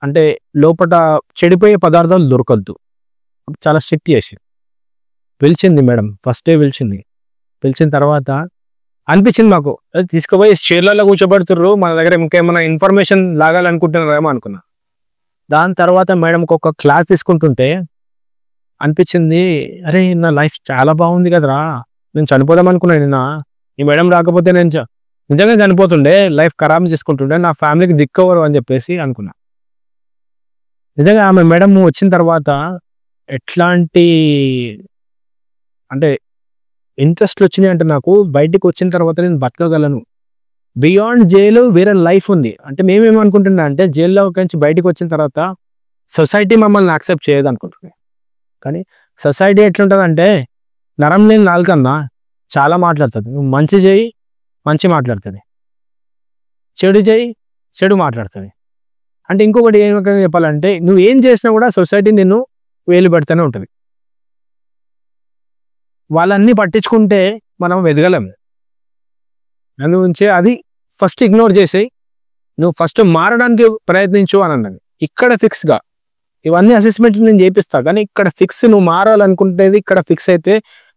అంటే లోపల చెడిపోయే పదార్థాలు దొరకద్దు. చాలా స్ట్రిక్ట్ చేసి పిలిచింది మేడం. ఫస్ట్ డే పిలిచిన తర్వాత అనిపించింది మాకు, తీసుకుపోయి చైర్లలో కూర్చోబెడుతుర్రు, మన దగ్గర ఇంకేమైనా ఇన్ఫర్మేషన్ లాగాలనుకుంటున్నారేమో అనుకున్నా. దాని తర్వాత మేడంకి ఒక క్లాస్ తీసుకుంటుంటే అనిపించింది, అరే నా లైఫ్ చాలా బాగుంది కదరా, నేను చనిపోదాం అనుకున్నాను నిన్న, ఈ మేడం రాకపోతే నిజంగా చనిపోతుండే, లైఫ్ ఖరాబ్ చేసుకుంటుండే, నా ఫ్యామిలీకి దిక్కవరు అని చెప్పేసి అనుకున్నా. నిజంగా ఆమె మేడం వచ్చిన తర్వాత ఎట్లాంటి అంటే ఇంట్రెస్ట్ వచ్చినాయి అంటే నాకు బయటికి వచ్చిన తర్వాత నేను బతకగలను, బియాండ్ జైలు వేరే లైఫ్ ఉంది అంటే మేమేమనుకుంటున్నా అంటే జైల్లో నుంచి బయటికి వచ్చిన తర్వాత సొసైటీ మమ్మల్ని యాక్సెప్ట్ చేయదు అనుకుంటున్నాను. కానీ సొసైటీ ఎట్లుంటుంది అంటే నరం లేని నాలుకన్నా చాలా మాట్లాడుతుంది. నువ్వు మంచి చేయి మంచి మాట్లాడుతుంది, చెడు చేయి చెడు మాట్లాడుతుంది. అంటే ఇంకొకటి ఏం రకంగా చెప్పాలంటే నువ్వు ఏం చేసినా కూడా సొసైటీ నిన్ను వేలు పెడుతూనే ఉంటుంది. వాళ్ళన్నీ పట్టించుకుంటే మనం ఎదగలేము. అందుగురించి అది ఫస్ట్ ఇగ్నోర్ చేసి నువ్వు ఫస్ట్ మారడానికి ప్రయత్నించు అని అన్నది. ఇక్కడ ఫిక్స్గా ఇవన్నీ అసెస్మెంట్స్ నేను చేపిస్తా, కానీ ఇక్కడ ఫిక్స్ నువ్వు మారాలనుకుంటేది ఇక్కడ ఫిక్స్ అయితే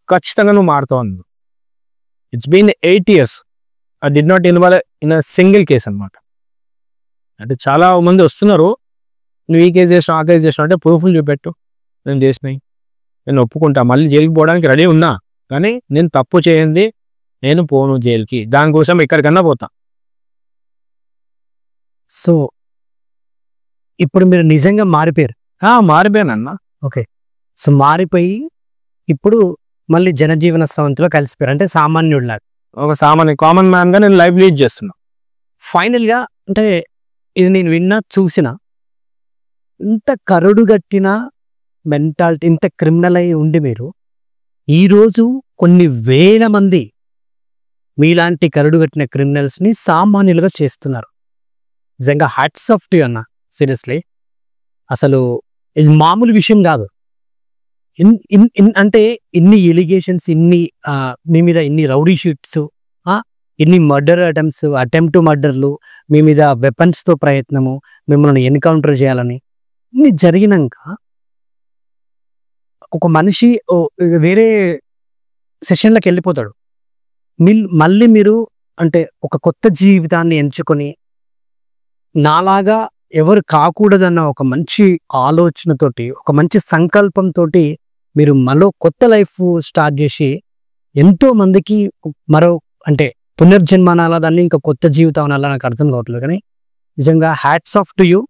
ఖచ్చితంగా నువ్వు మారుతావు అన్న. It's been 8 years. I did not involve in a single case అనమాట. అంటే చాలా మంది వస్తున్నారు, నువ్వు ఈ కేసు చేసినావు ఆ కేసు చేసినావు అంటే ప్రూఫ్లు చూపెట్టు, నేను చేసినాయి, నేను ఒప్పుకుంటా, మళ్ళీ జైలుకి పోవడానికి రెడీ ఉన్నా, కానీ నేను తప్పు చేయండి నేను పోను జైలుకి, దానికోసం ఎక్కడికన్నా పోతా. సో ఇప్పుడు మీరు నిజంగా మారిపోయారు. మారిపోయానన్నా. సో మారిపోయి ఇప్పుడు మళ్ళీ జనజీవన స్రవంతిలో కలిసిపోయారు, అంటే సామాన్యుడిలాగా, ఒక సామాన్య కామన్ మ్యాన్గా నేను లైఫ్ లీడ్ చేస్తున్నా. ఫైనల్గా. అంటే ఇది నేను విన్నా చూసిన, ఇంత కరుడుగట్టిన మెంటాలిటీ, ఇంత క్రిమినల్ అయి ఉండి మీరు ఈరోజు కొన్ని వేల మంది మీలాంటి కరుడుగట్టిన క్రిమినల్స్ని సామాన్యులుగా చేస్తున్నారు. నిజంగా హ్యాట్స్ ఆఫ్ టు అన్న, సీరియస్లీ. అసలు ఇది మామూలు విషయం కాదు. అంటే ఇన్ని ఎలిగేషన్స్, ఇన్ని మీ మీద ఇన్ని రౌడీ షీట్స్, ఇన్ని మర్డర్ అటెంప్ట్ మర్డర్లు, మీ మీద వెపన్స్తో ప్రయత్నము, మిమ్మల్ని ఎన్కౌంటర్ చేయాలని ఇన్ని జరిగినాక ఒక మనిషి వేరే సెషన్లకు వెళ్ళిపోతాడు. మళ్ళీ మీరు అంటే ఒక కొత్త జీవితాన్ని ఎంచుకొని నాలాగా ఎవరు కాకూడదన్న ఒక మంచి ఆలోచనతోటి, ఒక మంచి సంకల్పంతో మీరు మరో కొత్త లైఫ్ స్టార్ట్ చేసి ఎంతో మందికి మరో అంటే పునర్జన్మ అనాలా దాన్ని, ఇంకా కొత్త జీవితం అనాలా నాకు అర్థం కావట్లేదు. కానీ నిజంగా హ్యాట్స్ ఆఫ్ టు యూ.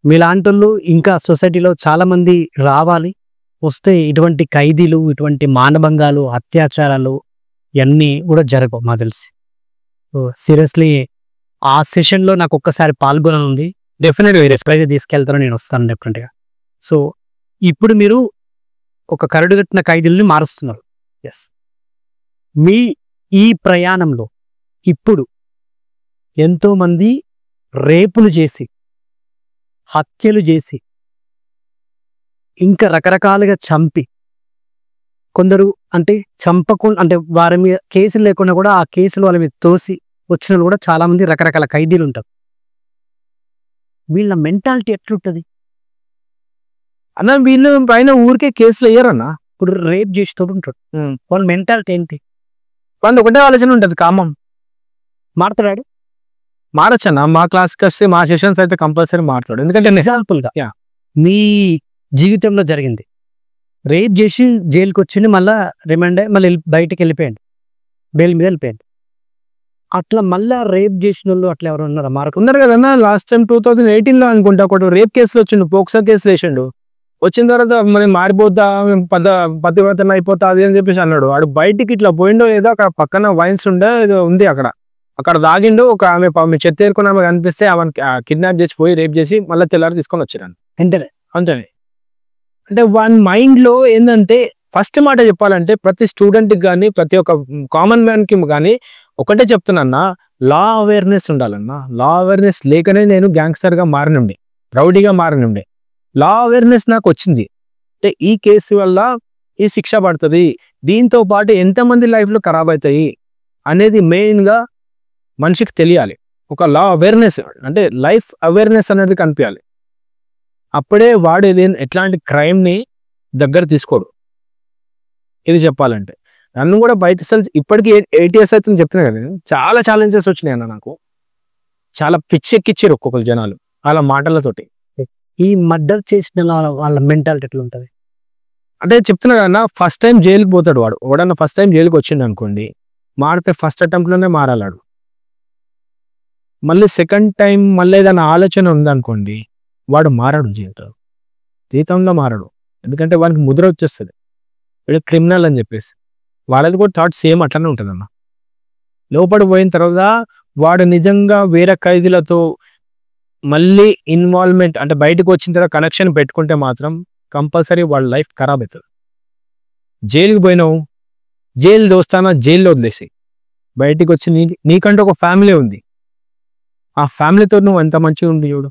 మీలాంటి వాళ్ళు ఇంకా సొసైటీలో చాలామంది రావాలి, వస్తే ఇటువంటి ఖైదీలు, ఇటువంటి మానభంగాలు, అత్యాచారాలు ఇవన్నీ కూడా జరగవు మాకు తెలిసి. సో సీరియస్లీ ఆ సెషన్లో నాకు ఒక్కసారి పాల్గొనాలని, డెఫినెట్గా ఎప్పుడైతే తీసుకెళ్తారో నేను వస్తాను డెఫినెట్గా. సో ఇప్పుడు మీరు ఒక కరడుగట్టిన ఖైదీల్ని మారుస్తున్నారు. ఎస్, మీ ఈ ప్రయాణంలో ఇప్పుడు ఎంతోమంది రేపులు చేసి, హత్యలు చేసి, ఇంకా రకరకాలుగా చంపి, కొందరు అంటే చంపకుండా అంటే వారి మీద కేసులు లేకుండా కూడా ఆ కేసులు వాళ్ళ మీద తోసి వచ్చిన కూడా చాలామంది రకరకాల ఖైదీలు ఉంటారు. వీళ్ళ మెంటాలిటీ ఎట్లుంటుంది అన్న? వీళ్ళు పైన ఊరికే కేసులు వేయరన్నా. ఇప్పుడు రేప్ చేసి తోడు ఉంటాడు, వాళ్ళ మెంటాలిటీ ఏంటి? వాళ్ళు ఒకటే ఆలోచన ఉంటుంది, కామం. మారుతాడు, మారచ్చన్నా. మా క్లాస్కి వస్తే మా సెషన్స్ అయితే కంపల్సరీ మారుతాడు. ఎందుకంటే ఎగ్జాంపుల్గా మీ జీవితంలో జరిగింది, రేప్ చేసి జైలుకి వచ్చింది, మళ్ళీ రిమాండ్ అయ్యి మళ్ళీ బయటికి వెళ్ళిపోయాడు, బెయిల్ మీద వెళ్ళిపోయాడు. అట్లా మళ్ళీ రేప్ చేసిన వాళ్ళు అట్లా ఎవరు ఉన్నారా? ఉన్నారు కదన్నా. లాస్ట్ టైం 2018లో అనుకుంటా ఒకటి రేప్ కేసులు వచ్చిండు, పోక్సో కేసులు వేసిండు. వచ్చిన తర్వాత మరి మారిపోతా, పతివ్రతన అయిపోతా అది అని చెప్పేసి అన్నాడు. వాడు బయటికి ఇట్లా పోయిండో ఏదో అక్కడ పక్కన వైన్స్ ఉండే ఏదో ఉంది, అక్కడ దాగిండు. ఒక ఆమె చెత్త ఏరుకుని ఆమె కనిపిస్తే ఆమె కిడ్నాప్ చేసి పోయి రేప్ చేసి మళ్ళీ తెల్లారి తీసుకొని వచ్చాడు. అంతే. అంటే వన్ మైండ్లో ఏంటంటే ఫస్ట్ మాట చెప్పాలంటే ప్రతి స్టూడెంట్కి కానీ ప్రతి ఒక్క కామన్ మ్యాన్కి కానీ ఒకటే చెప్తున్నా, లా అవేర్నెస్ ఉండాలన్నా. లా అవేర్నెస్ లేకనే నేను గ్యాంగ్స్టర్గా మారినుండే, రౌడీగా మారినుండే. లా అవేర్నెస్ నాకు వచ్చింది అంటే ఈ కేసు వల్ల ఈ శిక్ష పడుతుంది, దీంతో పాటు ఎంతమంది లైఫ్లో ఖరాబ్ అవుతాయి అనేది మెయిన్గా మనిషికి తెలియాలి. ఒక లా అవేర్నెస్ అంటే లైఫ్ అవేర్నెస్ అనేది కనిపించాలి. అప్పుడే వాడు ఎట్లాంటి క్రైమ్ని దగ్గర తీసుకోడు. ఇది చెప్పాలంటే నన్ను కూడా బయట ఇప్పటికీ 8 years అవుతుంది చెప్తున్నా కదా, చాలా ఛాలెంజెస్ వచ్చినాయి అన్న. నాకు చాలా పిచ్చెక్కిచ్చారు ఒక్కొక్కరు జనాలు అలా మాటలతోటి. ఈ మర్డర్ చేసిన వాళ్ళ మెంటాలిటీ ఎట్లా ఉంటుంది అంటే చెప్తున్నా కదన్నా, ఫస్ట్ టైం జైలుకి పోతాడు వాడు. ఎవడన్నా ఫస్ట్ టైం జైలుకి వచ్చిండు అనుకోండి, మారితే ఫస్ట్ అటెంప్ట్లోనే మారాలాడు. మళ్ళీ సెకండ్ టైం మళ్ళీ ఏదైనా ఆలోచన ఉందనుకోండి, వాడు మారడు జీవితంలో మారడు. ఎందుకంటే వానికి ముద్ర వచ్చేస్తుంది వీడు క్రిమినల్ అని చెప్పేసి. వాళ్ళది కూడా థాట్ సేమ్ అట్లనే ఉంటుందన్న. లోపల పోయిన తర్వాత వాడు నిజంగా వేరే ఖైదీలతో మళ్ళీ ఇన్వాల్వ్మెంట్ అంటే బయటకు వచ్చిన తర్వాత కనెక్షన్ పెట్టుకుంటే మాత్రం కంపల్సరీ వాళ్ళ లైఫ్ ఖరాబ్ అవుతుంది. జైలుకి పోయినావు, జైలు దోస్తానా జైల్లో వదిలేసి బయటికి వచ్చి నీకంటే ఒక ఫ్యామిలీ ఉంది, ఆ ఫ్యామిలీతో నువ్వు ఎంత మంచిగా ఉంది చూడు,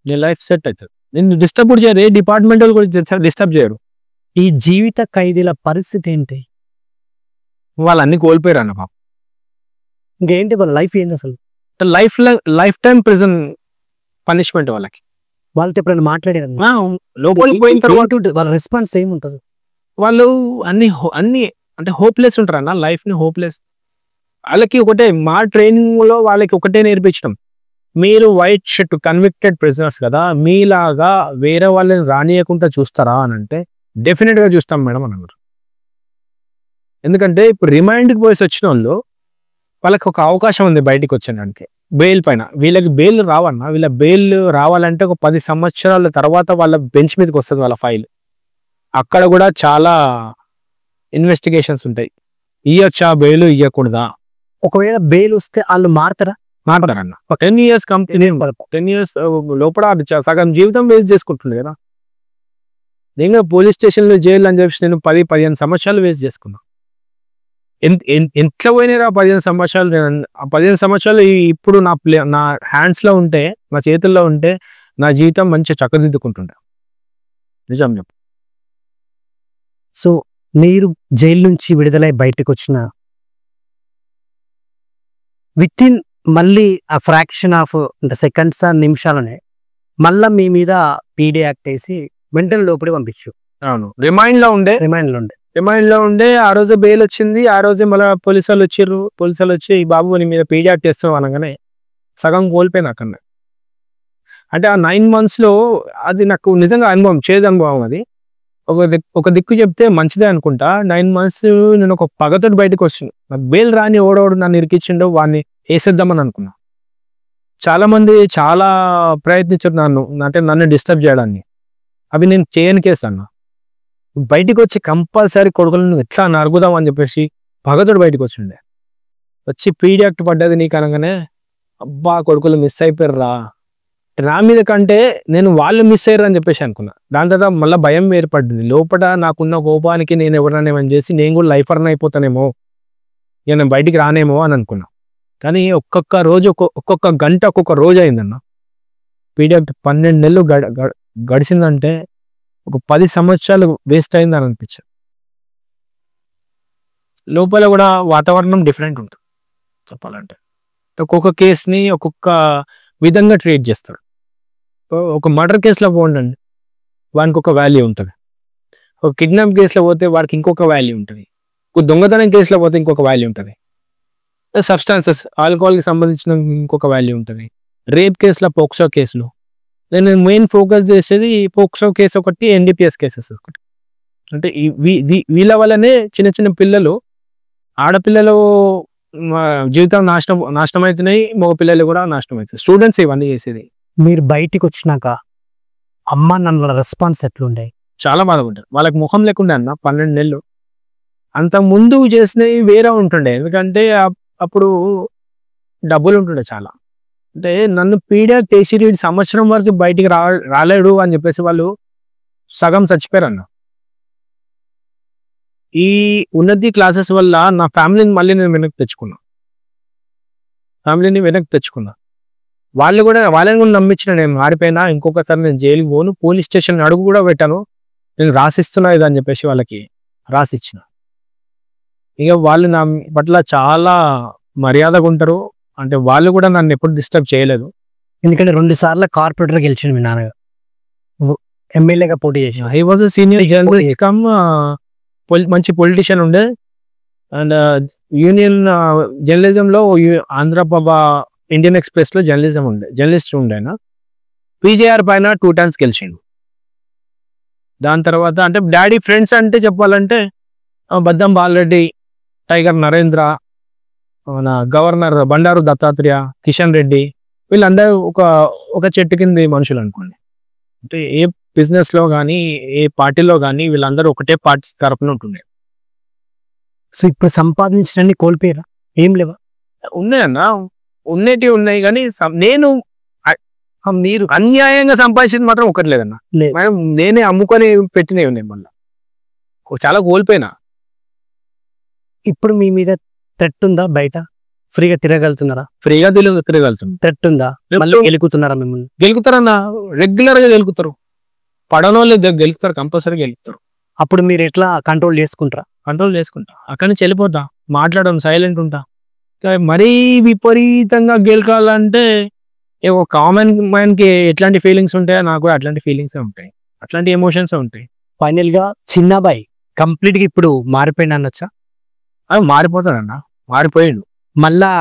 నీ లైఫ్ సెట్ అవుతుంది. నిన్ను డిస్టర్బ్ కూడా చేయరు, ఏ డిపార్ట్మెంట్ వాళ్ళు కూడా డిస్టర్బ్ చేయరు. ఈ జీవిత ఖైదీల పరిస్థితి ఏంటి? వాళ్ళు అన్ని కోల్పోయారు అన్న పాప. ఇంకేంటి వాళ్ళ లైఫ్ ఏంది అసలు? లైఫ్ టైం ప్రిజన్ పనిష్మెంట్ వాళ్ళకి. వాళ్ళతో ఎప్పుడైనా మాట్లాడారు? లోపలికి పోయిన తర్వాత వాళ్ళ రెస్పాన్స్ ఏముంటుంది? వాళ్ళు అన్ని అంటే హోప్లెస్ ఉంటారు అన్న, లైఫ్ని హోప్లెస్. వాళ్ళకి ఒకటే మా ట్రైనింగ్లో వాళ్ళకి ఒకటే నేర్పించడం, మీరు వైట్ షర్ట్ కన్విక్టెడ్ ప్రిజనర్స్ కదా, మీలాగా వేరే వాళ్ళని రానియకుండా చూస్తారా అని అంటే డెఫినెట్గా చూస్తాం మేడం అని అన్నారు. ఎందుకంటే ఇప్పుడు రిమైండ్కి పోయేసి వచ్చిన వాళ్ళు వాళ్ళకి ఒక అవకాశం ఉంది బయటికి వచ్చేదానికి బెయిల్ పైన. వీళ్ళకి బెయిల్ రావన్నా, వీళ్ళ బెయిల్ రావాలంటే ఒక 10 సంవత్సరాల తర్వాత వాళ్ళ బెంచ్ మీదకి వస్తుంది వాళ్ళ ఫైల్. అక్కడ కూడా చాలా ఇన్వెస్టిగేషన్స్ ఉంటాయి, ఇయ్యొచ్చా బెయిల్ ఇయ్యకూడదా. ఒకవేళ బెయిల్ వస్తే వాళ్ళు మారతారా? మాట్లాడారన్న 10 years కంపెనీ 10 years లోపల సగం జీవితం వేస్ట్ చేసుకుంటుంది కదా. నేను పోలీస్ స్టేషన్లో జైలు అని చెప్పి నేను 10-15 సంవత్సరాలు వేస్ట్ చేసుకున్నా. ఎట్లా పోయినారా 15 సంవత్సరాలు? ఆ 15 సంవత్సరాలు ఇప్పుడు నా హ్యాండ్స్లో ఉంటే, నా చేతుల్లో ఉంటే నా జీవితం మంచిగా చక్కదిద్దుకుంటుండే. నిజం చెప్పు. సో మీరు జైలు నుంచి విడుదలై బయటకు వచ్చిన విత్ ఇన్ మళ్ళీ ఆ ఫ్రాక్షన్ ఆఫ్ సెకండ్స్ నిమిషాలనే మళ్ళీ మీ మీద పీడీ యాక్ట్ వేసి వెంటనే లోపలికి పంపించు. అవును, రిమైండ్లో ఉండే ఆ రోజు బెయిల్ వచ్చింది. ఆ రోజే మళ్ళీ పోలీసు వాళ్ళు వచ్చి ఈ బాబు నీ మీద పీడీ యాక్ట్ చేస్తాం అనగానే సగం కోల్పోయినా అక్కడ. అంటే ఆ 9 monthsలో అది నాకు నిజంగా అనుభవం, చేదు అనుభవం. అది ఒక దిక్కు చెప్తే మంచిదే అనుకుంటా. 9 months నేను ఒక పగతోటి బయటకు వచ్చింది. నాకు బెయిల్ రాని ఓడోడు నన్ను ఇరికిచ్చిండో వాడిని వేసేద్దామని అనుకున్నా. చాలా మంది చాలా ప్రయత్నించారు నన్ను డిస్టర్బ్ చేయడాన్ని. అవి నేను చేయని కేసు అన్న. బయటికి వచ్చి కంపల్సరీ కొడుకులను ఎట్లా నరుగుదాం అని చెప్పేసి పగతోటి బయటకు వచ్చిండే. వచ్చి పీడీ యాక్ట్ పడ్డది నీకు అనగానే అబ్బా కొడుకులు మిస్ అయిపోయారా, నా మీద కంటే నేను వాళ్ళు మిస్ అయ్యారు అని చెప్పేసి అనుకున్నా. దాని తర్వాత మళ్ళీ భయం ఏర్పడింది లోపల. నాకున్న కోపానికి నేను ఎవరైనా ఏమని చేసి నేను కూడా లైఫర్ని అయిపోతానేమో, నేను బయటికి రానేమో అని అనుకున్నా. కానీ ఒక్కొక్క రోజు ఒక్కొక్క గంట ఒక్కొక్క రోజు అయిందన్న. పీడీ యాక్ట్ 12 నెలలు గడిచిందంటే ఒక 10 సంవత్సరాలు వేస్ట్ అయిందని అనిపించింది. లోపల కూడా వాతావరణం డిఫరెంట్ ఉంటుంది చెప్పాలంటే. ఒక్కొక్క కేసుని ఒక్కొక్క విధంగా ట్రీట్ చేస్తారు. ఒక మర్డర్ కేసులో పోండి, వానికి ఒక వాల్యూ ఉంటుంది. ఒక కిడ్నాప్ కేసులో పోతే వాడికి ఇంకొక వాల్యూ ఉంటుంది. ఒక దొంగతనం కేసులో పోతే ఇంకొక వాల్యూ ఉంటుంది. సబ్స్టాన్సెస్ ఆల్కహాల్కి సంబంధించిన ఇంకొక వాల్యూ ఉంటుంది. రేప్ కేసులో, పోక్సో కేసులో నేను మెయిన్ ఫోకస్ చేసేది పోక్సో కేసు ఒకటి, NDPS కేసెస్ ఒకటి. అంటే వీళ్ళ వల్లనే చిన్న చిన్న పిల్లలు, ఆడపిల్లలు జీవితం నాశనం అవుతున్నాయి, మగ పిల్లలు కూడా నాశనం అవుతాయి. స్టూడెంట్స్ ఇవన్నీ చేసేది. మీరు బయటికి వచ్చినాక అమ్మ నాన్నల రెస్పాన్స్ ఎట్లుండే? చాలా బాధపడ్డారు. వాళ్ళకి ముఖం లేకుండా అన్న 12 నెలలు. అంత ముందు చేసినవి వేరే ఉంటుండే, ఎందుకంటే అప్పుడు డబ్బులు ఉంటుండే చాలా. అంటే నన్ను పీడీ యాక్ట్ వేసి 1 సంవత్సరం వరకు బయటికి రాలేడు అని చెప్పేసి వాళ్ళు సగం చచ్చిపోయారు అన్న. ఈ ఉన్నతి క్లాసెస్ వల్ల నా ఫ్యామిలీని మళ్ళీ నేను వెనక్కి తెచ్చుకున్నా. వాళ్ళని కూడా నమ్మించిన, నేను మారిపోయినా, ఇంకొకసారి నేను జైలుకి పోను, పోలీస్ స్టేషన్ అడుగు కూడా పెట్టాను, నేను రాసిస్తున్నా ఇది అని చెప్పేసి వాళ్ళకి రాసిచ్చిన. ఇక వాళ్ళు నా పట్ల చాలా మర్యాదగా ఉంటారు. అంటే వాళ్ళు కూడా నన్ను ఎప్పుడు డిస్టర్బ్ చేయలేదు. ఎందుకంటే 2 సార్లు కార్పొరేటర్ గెలిచిండు మీ నాన్నగారు, ఎమ్మెల్యేగా పోటీ చేసి. I was senior journalist come మంచి పొలిటీషియన్ ఉండే. అండ్ యూనియన్ జర్నలిజంలో ఆంధ్రప్రభ ఇండియన్ ఎక్స్ప్రెస్లో జర్నలిస్ట్ ఉండేనా. PJR పైన 2 times గెలిచిండు. దాని తర్వాత అంటే డాడీ ఫ్రెండ్స్ అంటే చెప్పాలంటే బద్దం బాలరెడ్డి, టైగర్ నరేంద్ర, మన గవర్నర్ బండారు దత్తాత్రేయ, కిషన్ రెడ్డి, వీళ్ళందరూ ఒక చెట్టు కింద మనుషులు అనుకోండి. అంటే ఏ బిజినెస్ లో కానీ ఏ పార్టీలో కానీ వీళ్ళందరూ ఒకటే పార్టీ తరపున ఉంటుండే. సో ఇప్పుడు సంపాదించడాన్ని కోల్పోయారా? ఏం లేవా? ఉన్నాయన్నా, ఉన్నటివి ఉన్నాయి కానీ నేను మీరు అన్యాయంగా సంపాదించింది మాత్రం ఒకటి లేదన్నా. లేదు. మనం నేనే అమ్ముకొని పెట్టినవి ఉన్నాయి. మళ్ళీ చాలా కోల్పోయినా. ఇప్పుడు మీ మీద థ్రెట్ ఉందా? బయట ఫ్రీగా తిరగలుగుతున్నారా? ఫ్రీగా తిరగలుగుతాం. థ్రెట్ ఉందా? మళ్ళీ గెలుకుతున్నారా మిమ్మల్ని? గెలుకుతారన్నా, రెగ్యులర్ గా గెలుకుతారు. పడనోళ్ళు గెలుకుతారు, కంపల్సరీ గెలుకుతారు. అప్పుడు మీరు ఎట్లా కంట్రోల్ చేసుకుంటారా? కంట్రోల్ చేసుకుంటా, అక్కడి నుంచి వెళ్ళిపోతా, మాట్లాడడం, సైలెంట్ ఉంటా. మరీ విపరీతంగా గెలకాలంటే ఒక కామన్ మ్యాన్ కి ఎట్లాంటి ఫీలింగ్స్ ఉంటాయో నాకు కూడా అట్లాంటి ఫీలింగ్స్ ఉంటాయి, అట్లాంటి ఎమోషన్స్ ఉంటాయి. ఫైనల్ గా చిన్నబాయ్ కంప్లీట్ గా ఇప్పుడు మారిపోయింది అనొచ్చా? అవి మారిపోతాడన్నా, మారిపోయిండు. మళ్ళా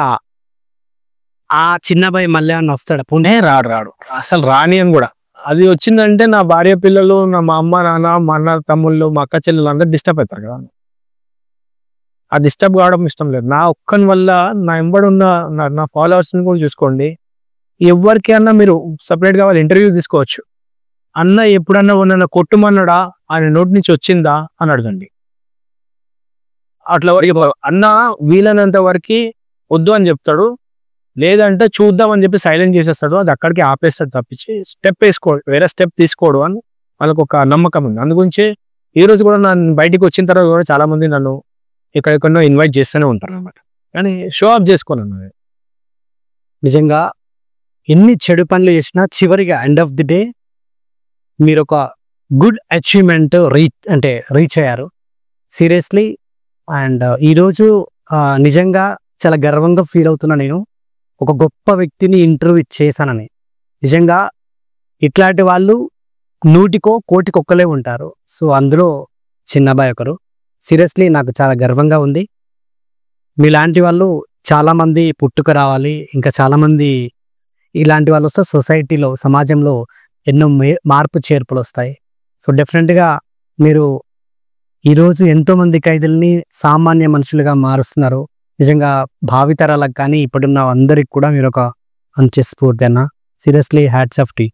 ఆ చిన్నబాయ్ మళ్ళీ అని వస్తాడా? పుణ్య రాడు అసలు, రాని అని కూడా. అది వచ్చిందంటే నా భార్య పిల్లలు, మా అమ్మ నాన్న, మా అన్న తమ్ముళ్ళు, మా అక్క చెల్లెలు అందరూ డిస్టర్బ్ అవుతారు కదా. ఆ డిస్టర్బ్ కావడం ఇష్టం లేదు. నా ఒక్కని వల్ల నా ఎంబడున్న నా ఫాలోవర్స్ని కూడా చూసుకోండి. ఎవరికైనా మీరు సపరేట్ గా వాళ్ళు ఇంటర్వ్యూ తీసుకోవచ్చు. అన్న ఎప్పుడన్నా నన్ను కొట్టుమన్నాడా, ఆయన నోటి నుంచి వచ్చిందా అని అడగండి. అట్లా అన్న వీలైనంత వరకు వద్దు అని చెప్తాడు, లేదంటే చూద్దాం అని చెప్పి సైలెంట్ చేసేస్తాడు. అది అక్కడికి ఆపేస్తాడు తప్పించి స్టెప్ వేసుకోడు, వేరే స్టెప్ తీసుకోడు అని వాళ్ళకు ఒక నమ్మకం ఉంది. అందుగురించి ఈ రోజు కూడా నన్ను బయటికి వచ్చిన తర్వాత కూడా చాలా మంది నన్ను ఎక్కడెక్కడో ఇన్వైట్ చేస్తూనే ఉంటారు అనమాట. కానీ షో ఆఫ్ చేసుకోను అన్నది. నిజంగా ఎన్ని చెడు పనులు చేసినా చివరిగా ఎండ్ ఆఫ్ ది డే మీరు ఒక గుడ్ అచీవ్మెంట్ రీచ్ అయ్యారు సీరియస్లీ. అండ్ ఈరోజు నిజంగా చాలా గర్వంగా ఫీల్ అవుతున్నా. నేను ఒక గొప్ప వ్యక్తిని ఇంటర్వ్యూ చేశానని. నిజంగా ఇట్లాంటి వాళ్ళు 100కో 1,000 ఉంటారు. సో అందులో చిన్నబాయ్ ఒకరు. సీరియస్లీ నాకు చాలా గర్వంగా ఉంది. మీలాంటి వాళ్ళు చాలామంది పుట్టుక రావాలి. ఇంకా చాలామంది ఇలాంటి వాళ్ళు వస్తే సొసైటీలో, సమాజంలో ఎన్నో మార్పు చేర్పులు వస్తాయి. సో డెఫినెట్గా మీరు ఈరోజు ఎంతోమంది ఖైదీలని సామాన్య మనుషులుగా మారుస్తున్నారు. నిజంగా భావితరాలకు కానీ ఇప్పుడున్న అందరికి కూడా మీరు ఒక మంచి స్ఫూర్తి అన్న. Seriously hats off tea.